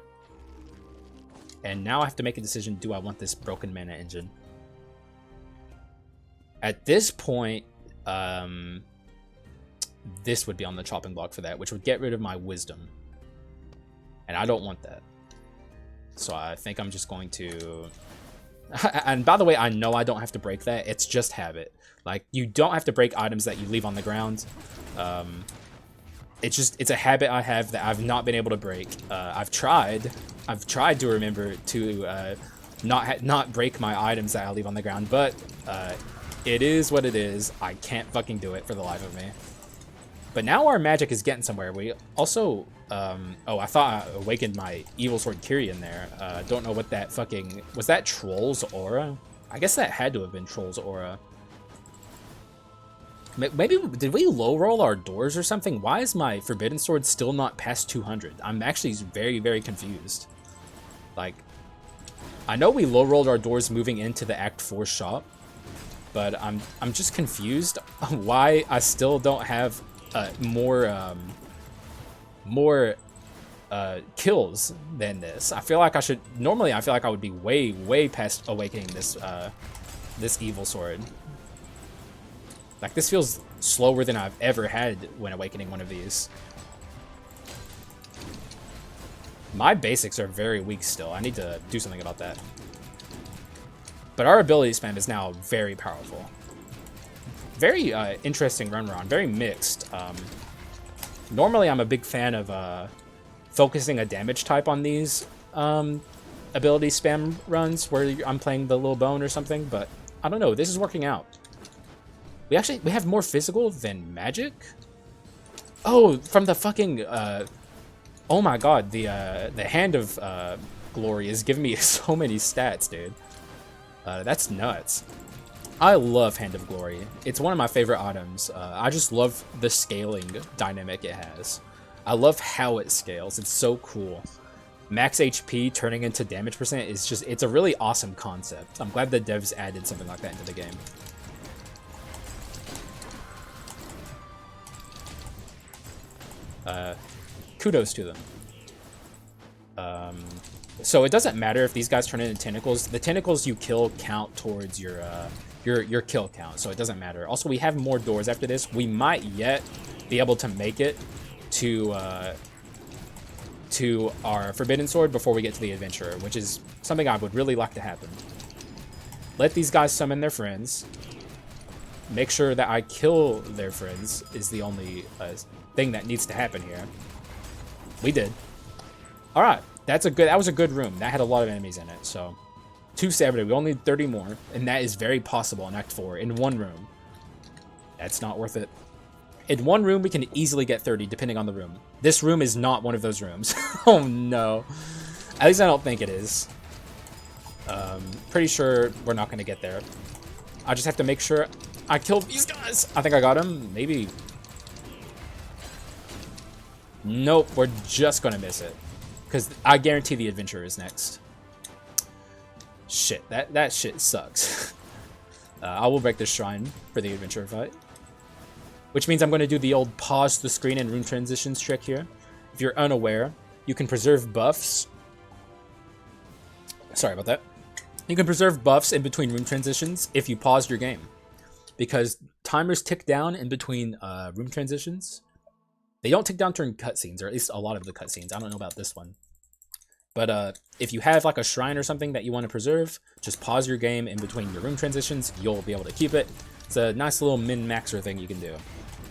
And now I have to make a decision, do I want this broken mana engine? At this point, this would be on the chopping block for that, which would get rid of my wisdom. And I don't want that. So I think I'm just going to... And by the way, I know I don't have to break that. It's just habit. Like, you don't have to break items that you leave on the ground. It's a habit I have that I've not been able to break. I've tried to remember to not break my items that I leave on the ground, but it is what it is. I can't fucking do it for the life of me. But now our magic is getting somewhere. We also, oh, I thought I awakened my Evil Sword Carleon there. Don't know what that fucking, was that Troll's aura? I guess that had to have been Troll's aura. Maybe, did we low roll our doors or something? Why is my Forbidden Sword still not past 200? I'm actually very, very confused. Like, I know we low rolled our doors moving into the Act 4 shop, but I'm just confused on why I still don't have more kills than this. I feel like I should, normally I feel like I would be way past awakening this this evil sword. Like, this feels slower than I've ever had when awakening one of these. My basics are very weak still. I need to do something about that. But our ability spam is now very powerful. Very interesting run we're on. Very mixed. Normally, I'm a big fan of focusing a damage type on these ability spam runs where I'm playing the little bone or something, but I don't know. This is working out. We have more physical than magic? Oh, from the fucking, oh my god, the Hand of Glory is giving me so many stats, dude. That's nuts. I love Hand of Glory. It's one of my favorite items. I just love the scaling dynamic it has. I love how it scales. It's so cool. Max HP turning into damage percent is just, it's a really awesome concept. I'm glad the devs added something like that into the game. Kudos to them. So it doesn't matter if these guys turn into tentacles. The tentacles you kill count towards your kill count, so it doesn't matter. Also, we have more doors after this. We might yet be able to make it to our Forbidden Sword before we get to the Adventurer, which is something I would really like to happen. Let these guys summon their friends. Make sure that I kill their friends is the only thing that needs to happen here. We did. All right, that was a good room. That had a lot of enemies in it. So 270. We only need 30 more, and that is very possible in Act 4 in one room. That's not worth it. In one room, we can easily get 30 depending on the room. This room is not one of those rooms. Oh no. At least I don't think it is. Pretty sure we're not going to get there. I just have to make sure I kill these guys. I think I got him. Maybe. Nope, we're just gonna miss it. Because I guarantee the Adventurer is next. Shit, that shit sucks. I will break this shrine for the Adventurer fight. Which means I'm going to do the old pause the screen and room transitions trick here. If you're unaware, you can preserve buffs. Sorry about that. You can preserve buffs in between room transitions if you pause your game. Because timers tick down in between room transitions. They don't tick down during cutscenes, or at least a lot of the cutscenes. I don't know about this one. But if you have like a shrine or something that you want to preserve, just pause your game in between your room transitions. You'll be able to keep it. It's a nice little min-maxer thing you can do.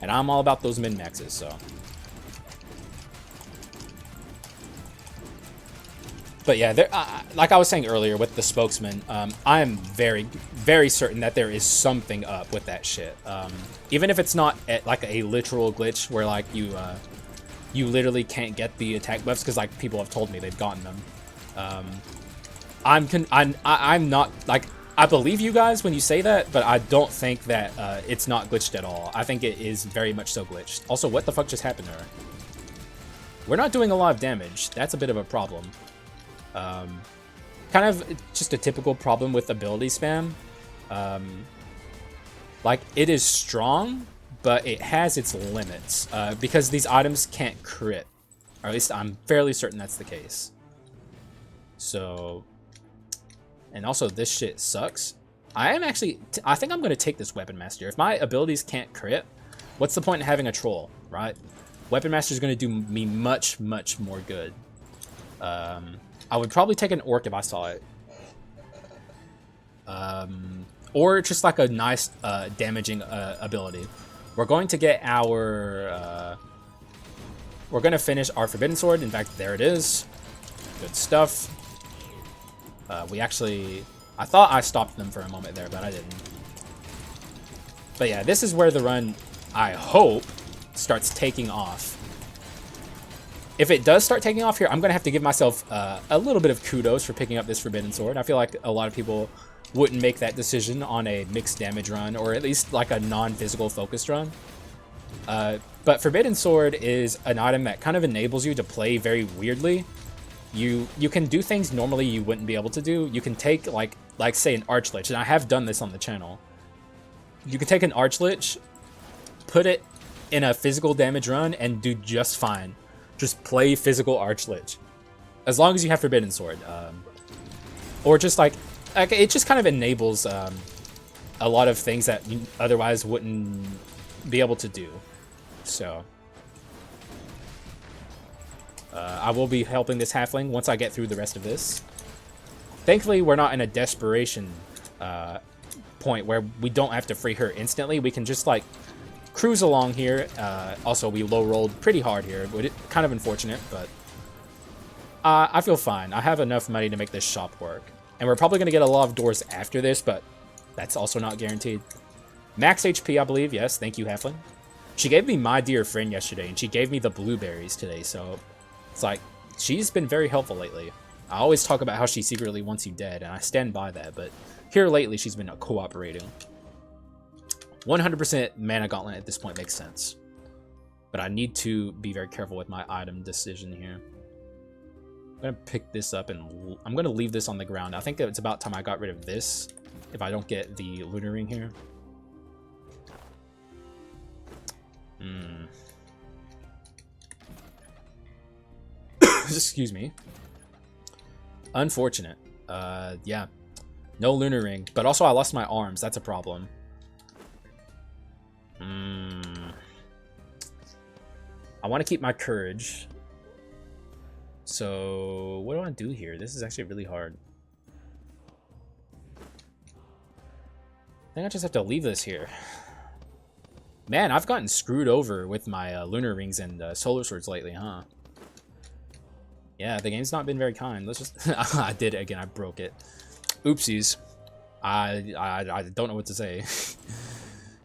And I'm all about those min-maxes, so. But yeah, like I was saying earlier with the spokesman, I am very, very certain that there is something up with that shit. Even if it's not like a literal glitch where like you literally can't get the attack buffs because like people have told me they've gotten them. I'm not like, I believe you guys when you say that, but I don't think that it's not glitched at all. I think it is very much so glitched. Also, what the fuck just happened to her? We're not doing a lot of damage. That's a bit of a problem. Kind of just a typical problem with ability spam. Like, it is strong, but it has its limits because these items can't crit. Or at least I'm fairly certain that's the case. So, and also this shit sucks. I think I'm going to take this Weapon Master. If my abilities can't crit, what's the point in having a troll, right? Weapon Master is going to do me much, much more good. I would probably take an Orc if I saw it. Or just like a nice damaging ability. We're going to get our... we're going to finish our Forbidden Sword. In fact, there it is. Good stuff. We actually... I thought I stopped them for a moment there, but I didn't. But yeah, this is where the run, I hope, starts taking off. If it does start taking off here, I'm going to have to give myself a little bit of kudos for picking up this Forbidden Sword. I feel like a lot of people wouldn't make that decision on a mixed damage run, or at least like a non-physical focused run. But Forbidden Sword is an item that kind of enables you to play very weirdly. You can do things normally you wouldn't be able to do. You can take like say an Archlich, and I have done this on the channel. You can take an Archlich, put it in a physical damage run, and do just fine. Just play physical Archlich, as long as you have Forbidden Sword, or just like it just kind of enables a lot of things that you otherwise wouldn't be able to do. So I will be helping this halfling once I get through the rest of this. Thankfully, we're not in a desperation point where we don't have to free her instantly. We can just like cruise along here. Also, we low rolled pretty hard here, but kind of unfortunate, but I feel fine. I have enough money to make this shop work. And we're probably going to get a lot of doors after this, but that's also not guaranteed. Max HP, I believe. Yes, thank you, halfling. She gave me my dear friend yesterday, and she gave me the blueberries today, so it's like, she's been very helpful lately. I always talk about how she secretly wants you dead, and I stand by that, but here lately she's been cooperating. 100% mana gauntlet at this point makes sense. But I need to be very careful with my item decision here. I'm going to pick this up, and I'm going to leave this on the ground. I think it's about time I got rid of this, if I don't get the Lunar Ring here. Excuse me. Unfortunate. Yeah. No Lunar Ring. But also I lost my arms. That's a problem. I want to keep my courage. So what do I do here? This is actually really hard. I think I just have to leave this here. Man, I've gotten screwed over with my Lunar Rings and Solar Swords lately, huh? Yeah, the game's not been very kind. Let's just... I did it again. I broke it. Oopsies. I don't know what to say.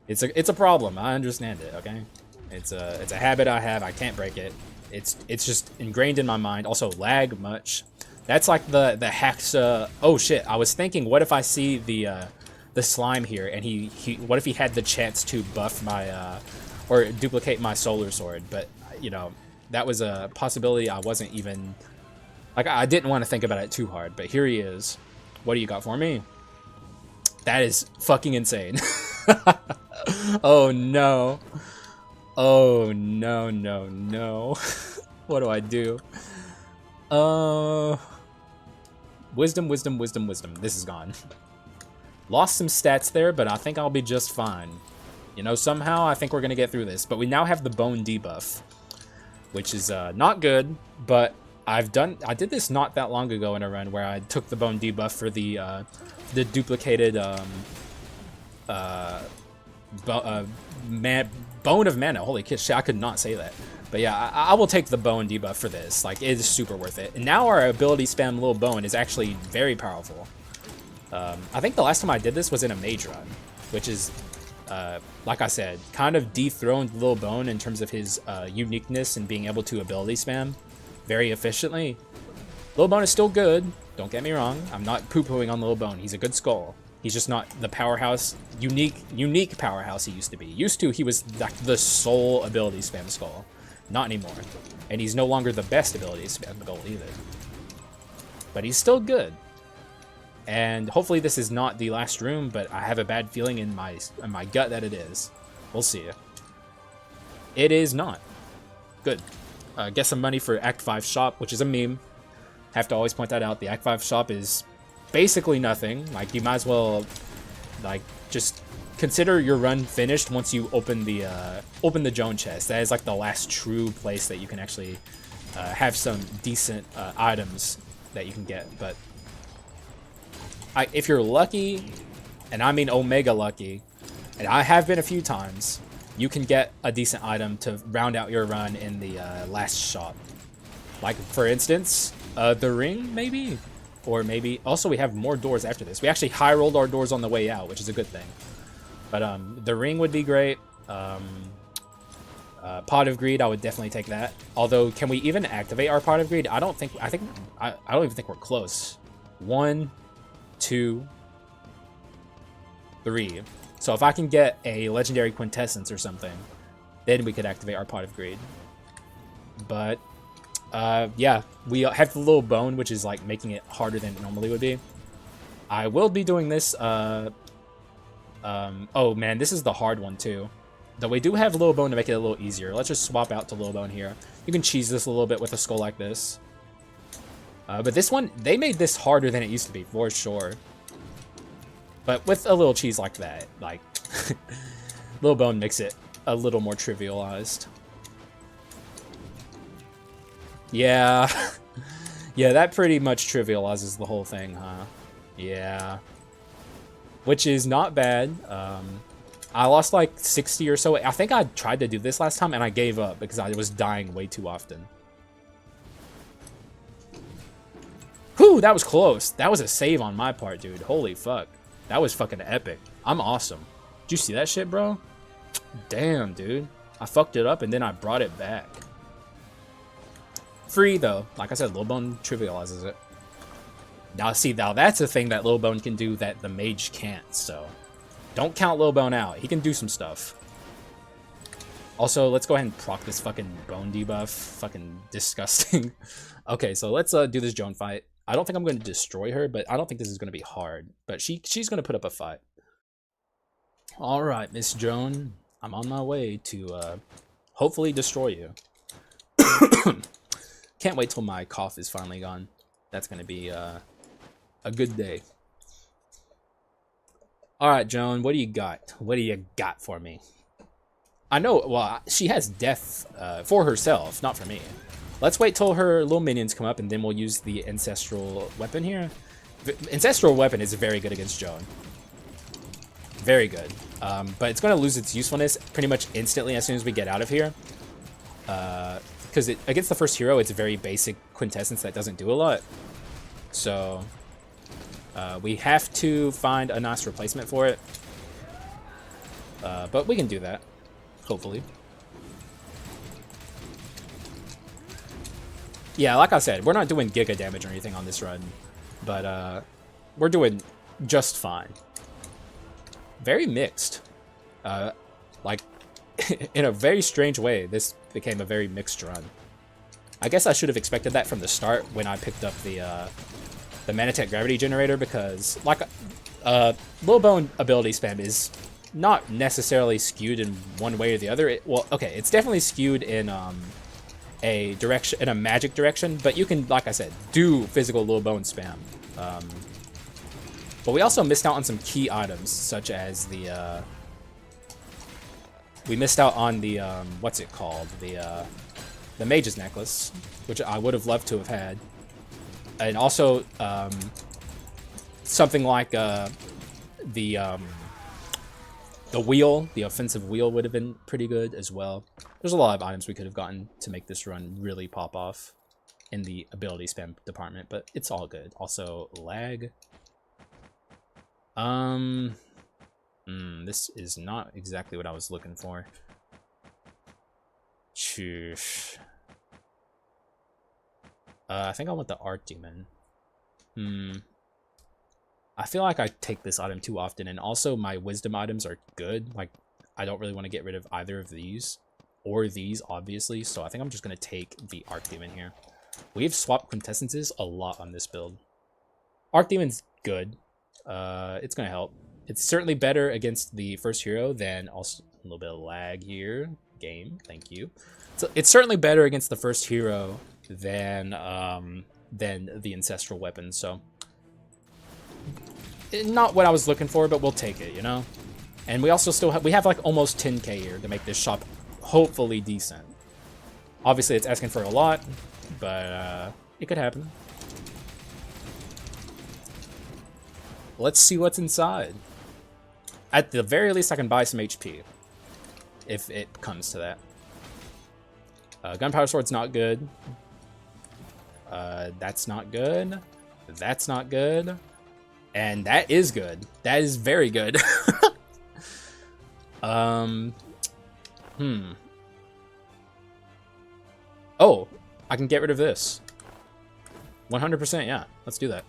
It's a problem. I understand it, okay? It's a habit I have. I can't break it. It's just ingrained in my mind. Also, lag much. That's like the Hexa... Oh, shit. I was thinking, what if I see the slime here, and he what if he had the chance to buff my or duplicate my Solar Sword? But you know, that was a possibility. I wasn't even like, I didn't want to think about it too hard, but here he is. What do you got for me? That is fucking insane. Oh no. Oh no, no, no. What do I do? Wisdom, wisdom, wisdom, wisdom. This is gone. Lost some stats there, but I think I'll be just fine. You know, somehow I think we're going to get through this. But we now have the bone debuff, which is not good, but I did this not that long ago in a run where I took the bone debuff for the duplicated bone of mana. Holy shit, I could not say that. But yeah, I will take the bone debuff for this. Like, it is super worth it. And now our ability spam little bone is actually very powerful. I think the last time I did this was in a mage run, which is, like I said, kind of dethroned Lil Bone in terms of his uniqueness and being able to ability spam very efficiently. Lil Bone is still good, don't get me wrong. I'm not poo-pooing on Lil Bone. He's a good skull. He's just not the powerhouse, unique powerhouse he used to be. Used to, he was like the sole ability spam skull. Not anymore. And he's no longer the best ability spam skull either. But he's still good. And hopefully this is not the last room, but I have a bad feeling in my gut that it is. We'll see. It is not. Good. Get some money for Act 5 shop, which is a meme. Have to always point that out. The Act 5 shop is basically nothing. Like, you might as well, like, just consider your run finished once you open the Joan chest. That is like the last true place that you can actually have some decent items that you can get. But if you're lucky, and I mean omega lucky, and I have been a few times, you can get a decent item to round out your run in the last shop. Like, for instance, the ring, maybe? Or maybe... Also, we have more doors after this. We actually high-rolled our doors on the way out, which is a good thing. But the ring would be great. Pot of Greed, I would definitely take that. Although, can we even activate our Pot of Greed? I don't even think we're close. 1, 2, 3. So if I can get a legendary quintessence or something, then we could activate our Pot of Greed. But yeah, we have the little bone, which is like making it harder than it normally would be. I will be doing this. Oh man, this is the hard one too. Though we do have little bone to make it a little easier. Let's just swap out to little bone here. You can cheese this a little bit with a skull like this. But this one, they made this harder than it used to be, for sure. But with a little cheese like that, like, little bone makes it a little more trivialized. Yeah. Yeah, that pretty much trivializes the whole thing, huh? Yeah. Which is not bad. I lost like 60 or so. I think I tried to do this last time and I gave up because I was dying way too often. Whew, that was close. That was a save on my part, dude. Holy fuck. That was fucking epic. I'm awesome. Did you see that shit, bro? Damn, dude. I fucked it up and then I brought it back. Free, though. Like I said, Lil Bone trivializes it. Now, see, now that's a thing that Lil Bone can do that the mage can't, so... Don't count Lil Bone out. He can do some stuff. Also, let's go ahead and proc this fucking bone debuff. Fucking disgusting. Okay, so let's do this Joan fight. I don't think I'm going to destroy her, but I don't think this is going to be hard. But she's going to put up a fight. Alright, Miss Joan. I'm on my way to hopefully destroy you. Can't wait till my cough is finally gone. That's going to be a good day. Alright, Joan, what do you got? What do you got for me? I know, well, she has death for herself, not for me. Let's wait till her little minions come up, and then we'll use the Ancestral Weapon here. Ancestral Weapon is very good against Joan. Very good. But it's going to lose its usefulness pretty much instantly as soon as we get out of here. Because against the first hero, it's a very basic quintessence that doesn't do a lot. So... we have to find a nice replacement for it. But we can do that, hopefully. Yeah, like I said, we're not doing giga damage or anything on this run. But we're doing just fine. Very mixed. Like, in a very strange way, this became a very mixed run. I guess I should have expected that from the start when I picked up the Manatech Gravity Generator, because like Lil Bone ability spam is not necessarily skewed in one way or the other. Well, okay, it's definitely skewed in a direction, in a magic direction, but you can, like I said, do physical Lil Bone spam. But we also missed out on some key items, such as the we missed out on the what's it called, the Mage's Necklace, which I would have loved to have had. And also, something like the wheel, the offensive wheel would have been pretty good as well. There's a lot of items we could have gotten to make this run really pop off in the ability spam department, but it's all good. Also, lag. This is not exactly what I was looking for. Sheesh. I think I want the Art Demon. I feel like I take this item too often, and also my wisdom items are good. Like, I don't really want to get rid of either of these, or these, obviously, so I think I'm just going to take the Arc Demon here. We've swapped quintessences a lot on this build. Arc Demon's good. It's going to help. It's certainly better against the first hero than also a little bit of lag here. Game, thank you. So it's certainly better against the first hero than the Ancestral Weapon, so not what I was looking for, but we'll take it, you know. And we also still have like almost 10k here to make this shop hopefully decent. Obviously, it's asking for a lot, but it could happen. Let's see what's inside. At the very least, I can buy some HP if it comes to that. Gunpowder Sword's not good. That's not good. That's not good. And that is good. That is very good. Oh, I can get rid of this. 100%, yeah. Let's do that.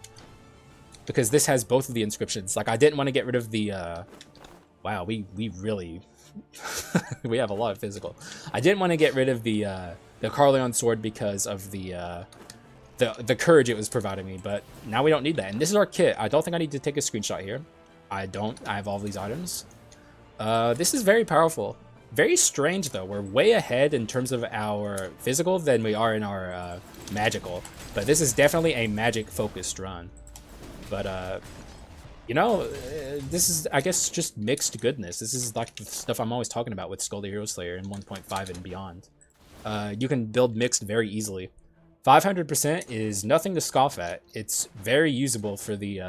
Because this has both of the inscriptions. Like, I didn't want to get rid of the Wow, we really we have a lot of physical. I didn't want to get rid of the Carleon sword because of the courage it was providing me, but now we don't need that. And this is our kit. I don't think I need to take a screenshot here. I don't. I have all these items. This is very powerful. Very strange though. We're way ahead in terms of our physical than we are in our magical. But this is definitely a magic focused run. But you know, this is, I guess, just mixed goodness. This is like the stuff I'm always talking about with Skul the Hero Slayer in 1.5 and beyond. You can build mixed very easily. 500% is nothing to scoff at. It's very usable for the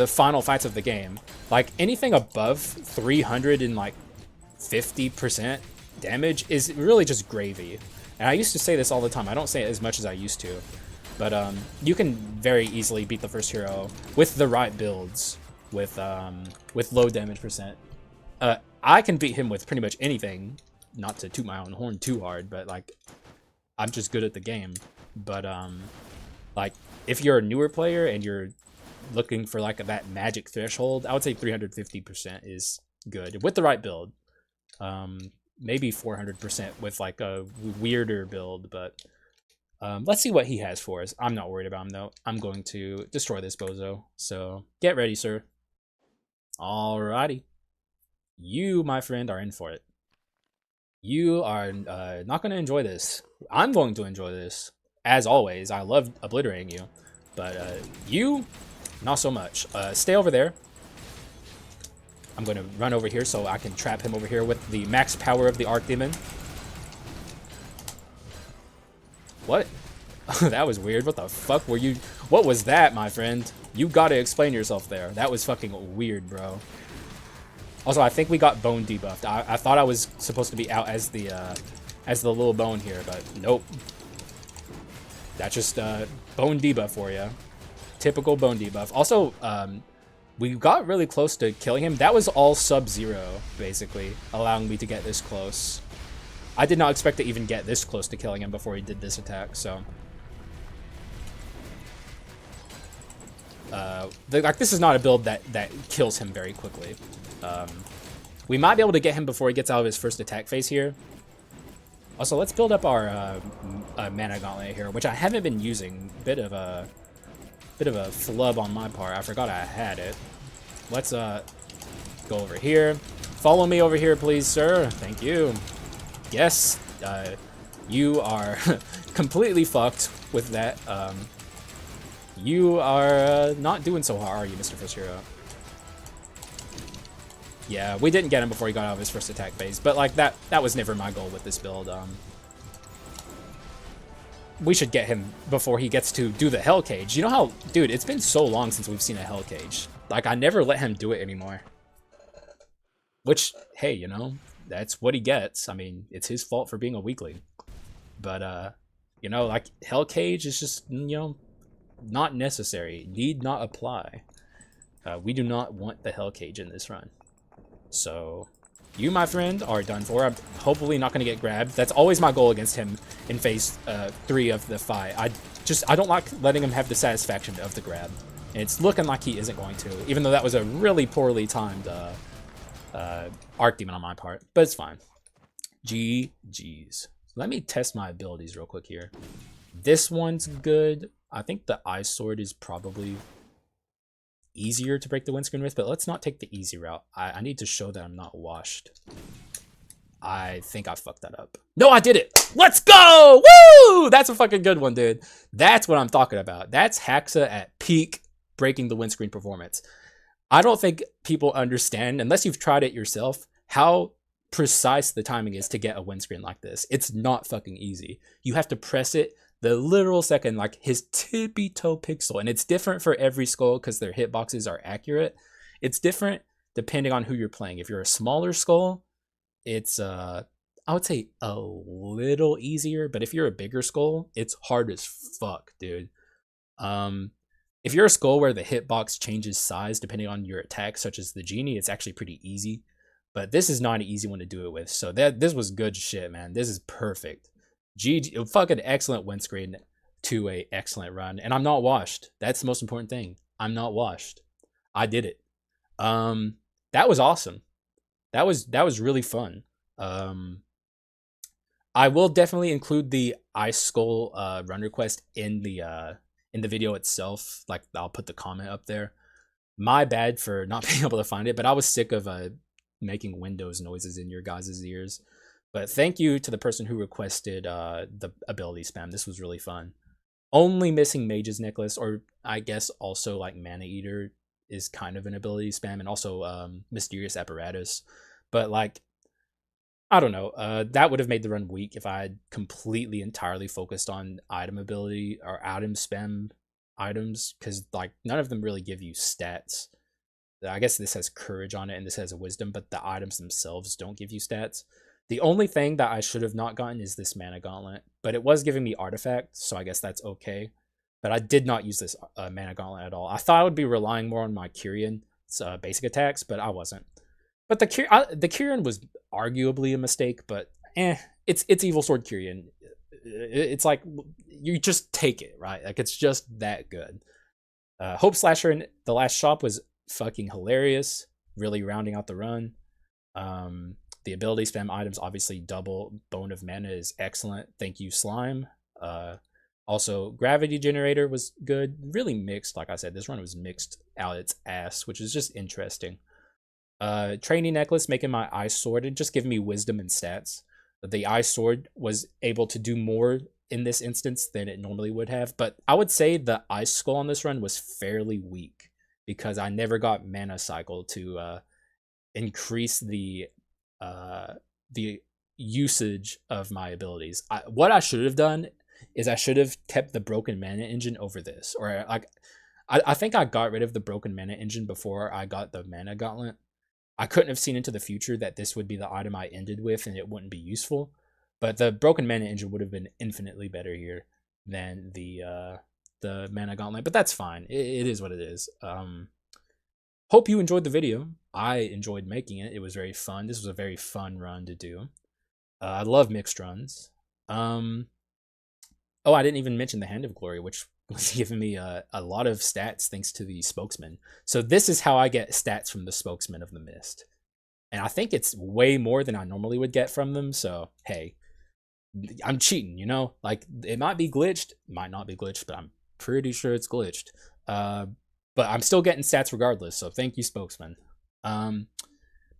final fights of the game. Like anything above 300 and like 50% damage is really just gravy. And I used to say this all the time. I don't say it as much as I used to. But you can very easily beat the first hero with the right builds, with low damage percent. I can beat him with pretty much anything, not to toot my own horn too hard, but like I'm just good at the game. But like if you're a newer player and you're looking for like that magic threshold, I would say 350% is good with the right build. Maybe 400% with like a weirder build, but let's see what he has for us. I'm not worried about him, though. I'm going to destroy this bozo. So, get ready, sir. Alrighty. You, my friend, are in for it. You are not going to enjoy this. I'm going to enjoy this. As always, I love obliterating you. But you, not so much. Stay over there. I'm going to run over here so I can trap him over here with the max power of the Archdemon. What? That was weird. What the fuck were you? What was that, my friend? You gotta explain yourself there. That was fucking weird, bro. Also, I think we got bone debuffed. I thought I was supposed to be out as the little bone here, but nope. That's just bone debuff for you. Typical bone debuff. Also, we got really close to killing him. That was all sub-zero, basically, allowing me to get this close. I did not expect to even get this close to killing him before he did this attack, so. Like, this is not a build that kills him very quickly. We might be able to get him before he gets out of his first attack phase here. Also, let's build up our mana gauntlet here, which I haven't been using. Bit of a flub on my part. I forgot I had it. Let's go over here. Follow me over here, please, sir. Thank you. Yes, you are completely fucked with that. You are not doing so hard, are you, Mr. First Hero? Yeah, we didn't get him before he got out of his first attack phase, but like that was never my goal with this build. We should get him before he gets to do the Hell Cage. You know how, dude, it's been so long since we've seen a Hell Cage. Like, I never let him do it anymore. Which, hey, you know, that's what he gets. I mean, it's his fault for being a weakling. But, you know, like, Hell Cage is just, you know, not necessary. Need not apply. We do not want the Hell Cage in this run. So, you, my friend, are done for. I'm hopefully not going to get grabbed. That's always my goal against him in phase 3 of the fight. I don't like letting him have the satisfaction of the grab. And it's looking like he isn't going to, even though that was a really poorly timed Archdemon on my part. But it's fine. GG's. Let me test my abilities real quick here. This one's good. I think the Ice Sword is probably easier to break the windscreen with, but let's not take the easy route. I need to show that I'm not washed. I think I fucked that up. No, I did it! Let's go! Woo! That's a fucking good one, dude. That's what I'm talking about. That's Haxa at peak breaking the windscreen performance. I don't think people understand, unless you've tried it yourself, how precise the timing is to get a windscreen like this. It's not fucking easy. You have to press it the literal second, like his tippy toe pixel. And it's different for every skull because their hitboxes are accurate. It's different depending on who you're playing. If you're a smaller skull, it's, I would say a little easier. But if you're a bigger skull, it's hard as fuck, dude. If you're a skull where the hitbox changes size depending on your attack, such as the Genie, it's actually pretty easy. But this is not an easy one to do it with. So this was good shit, man. This is perfect. GG, fucking excellent windscreen to a excellent run. And I'm not washed. That's the most important thing. I'm not washed. I did it. that was awesome. That was really fun. I will definitely include the Ice Skull run request in the video itself. Like, I'll put the comment up there. My bad for not being able to find it, but I was sick of making Windows noises in your guys' ears. But thank you to the person who requested the ability spam. This was really fun. Only missing Mage's Necklace, or I guess also like Mana Eater is kind of an ability spam, and also Mysterious Apparatus. But like, I don't know. That would have made the run weak if I had completely entirely focused on item ability or item spam items, because like none of them really give you stats. I guess this has courage on it and this has a wisdom, but the items themselves don't give you stats. The only thing that I should have not gotten is this mana gauntlet, but it was giving me artifact, so I guess that's okay. But I did not use this mana gauntlet at all. I thought I would be relying more on my Carleon's basic attacks, but I wasn't. But the Carleon was arguably a mistake, but it's Evil Sword Carleon. It's like, you just take it, right? Like, it's just that good. Hope Slasher in the last shop was fucking hilarious, really rounding out the run. The ability spam items, obviously double Bone of Mana is excellent. Thank you, Slime. Also, Gravity Generator was good. Really mixed, like I said, this run was mixed out its ass, which is just interesting. Training Necklace making my Ice Sword and just giving me wisdom and stats. The Ice Sword was able to do more in this instance than it normally would have, but I would say the Ice Skull on this run was fairly weak because I never got Mana Cycle to increase the usage of my abilities. What I should have done is I should have kept the Broken Mana Engine over this, or like I think I got rid of the Broken Mana Engine before I got the Mana Gauntlet. I couldn't have seen into the future that this would be the item I ended with and it wouldn't be useful. But the Broken Mana Engine would have been infinitely better here than the Mana Gauntlet. But that's fine. It is what it is. Hope you enjoyed the video. I enjoyed making it. It was very fun. This was a very fun run to do. I love mixed runs. Oh, I didn't even mention the Hand of Glory, which was giving me a lot of stats thanks to the Spokesman. So this is how I get stats from the Spokesman of the Mist. And I think it's way more than I normally would get from them. So, hey, I'm cheating, you know? Like, it might be glitched, might not be glitched, but I'm pretty sure it's glitched. But I'm still getting stats regardless, so thank you, Spokesman. But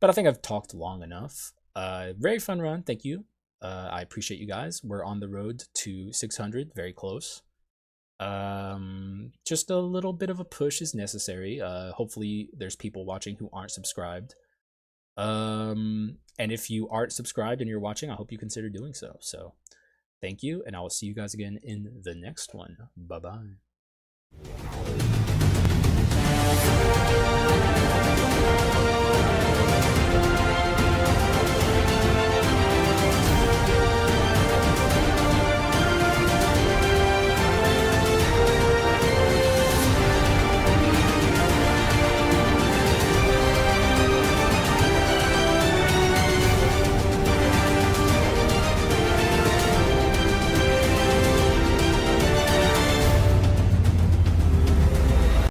I think I've talked long enough. Very fun run, thank you. I appreciate you guys. We're on the road to 600, very close. Just a little bit of a push is necessary. Hopefully there's people watching who aren't subscribed. And if you aren't subscribed and you're watching, I hope you consider doing so. So thank you, and I will see you guys again in the next one. Bye-bye.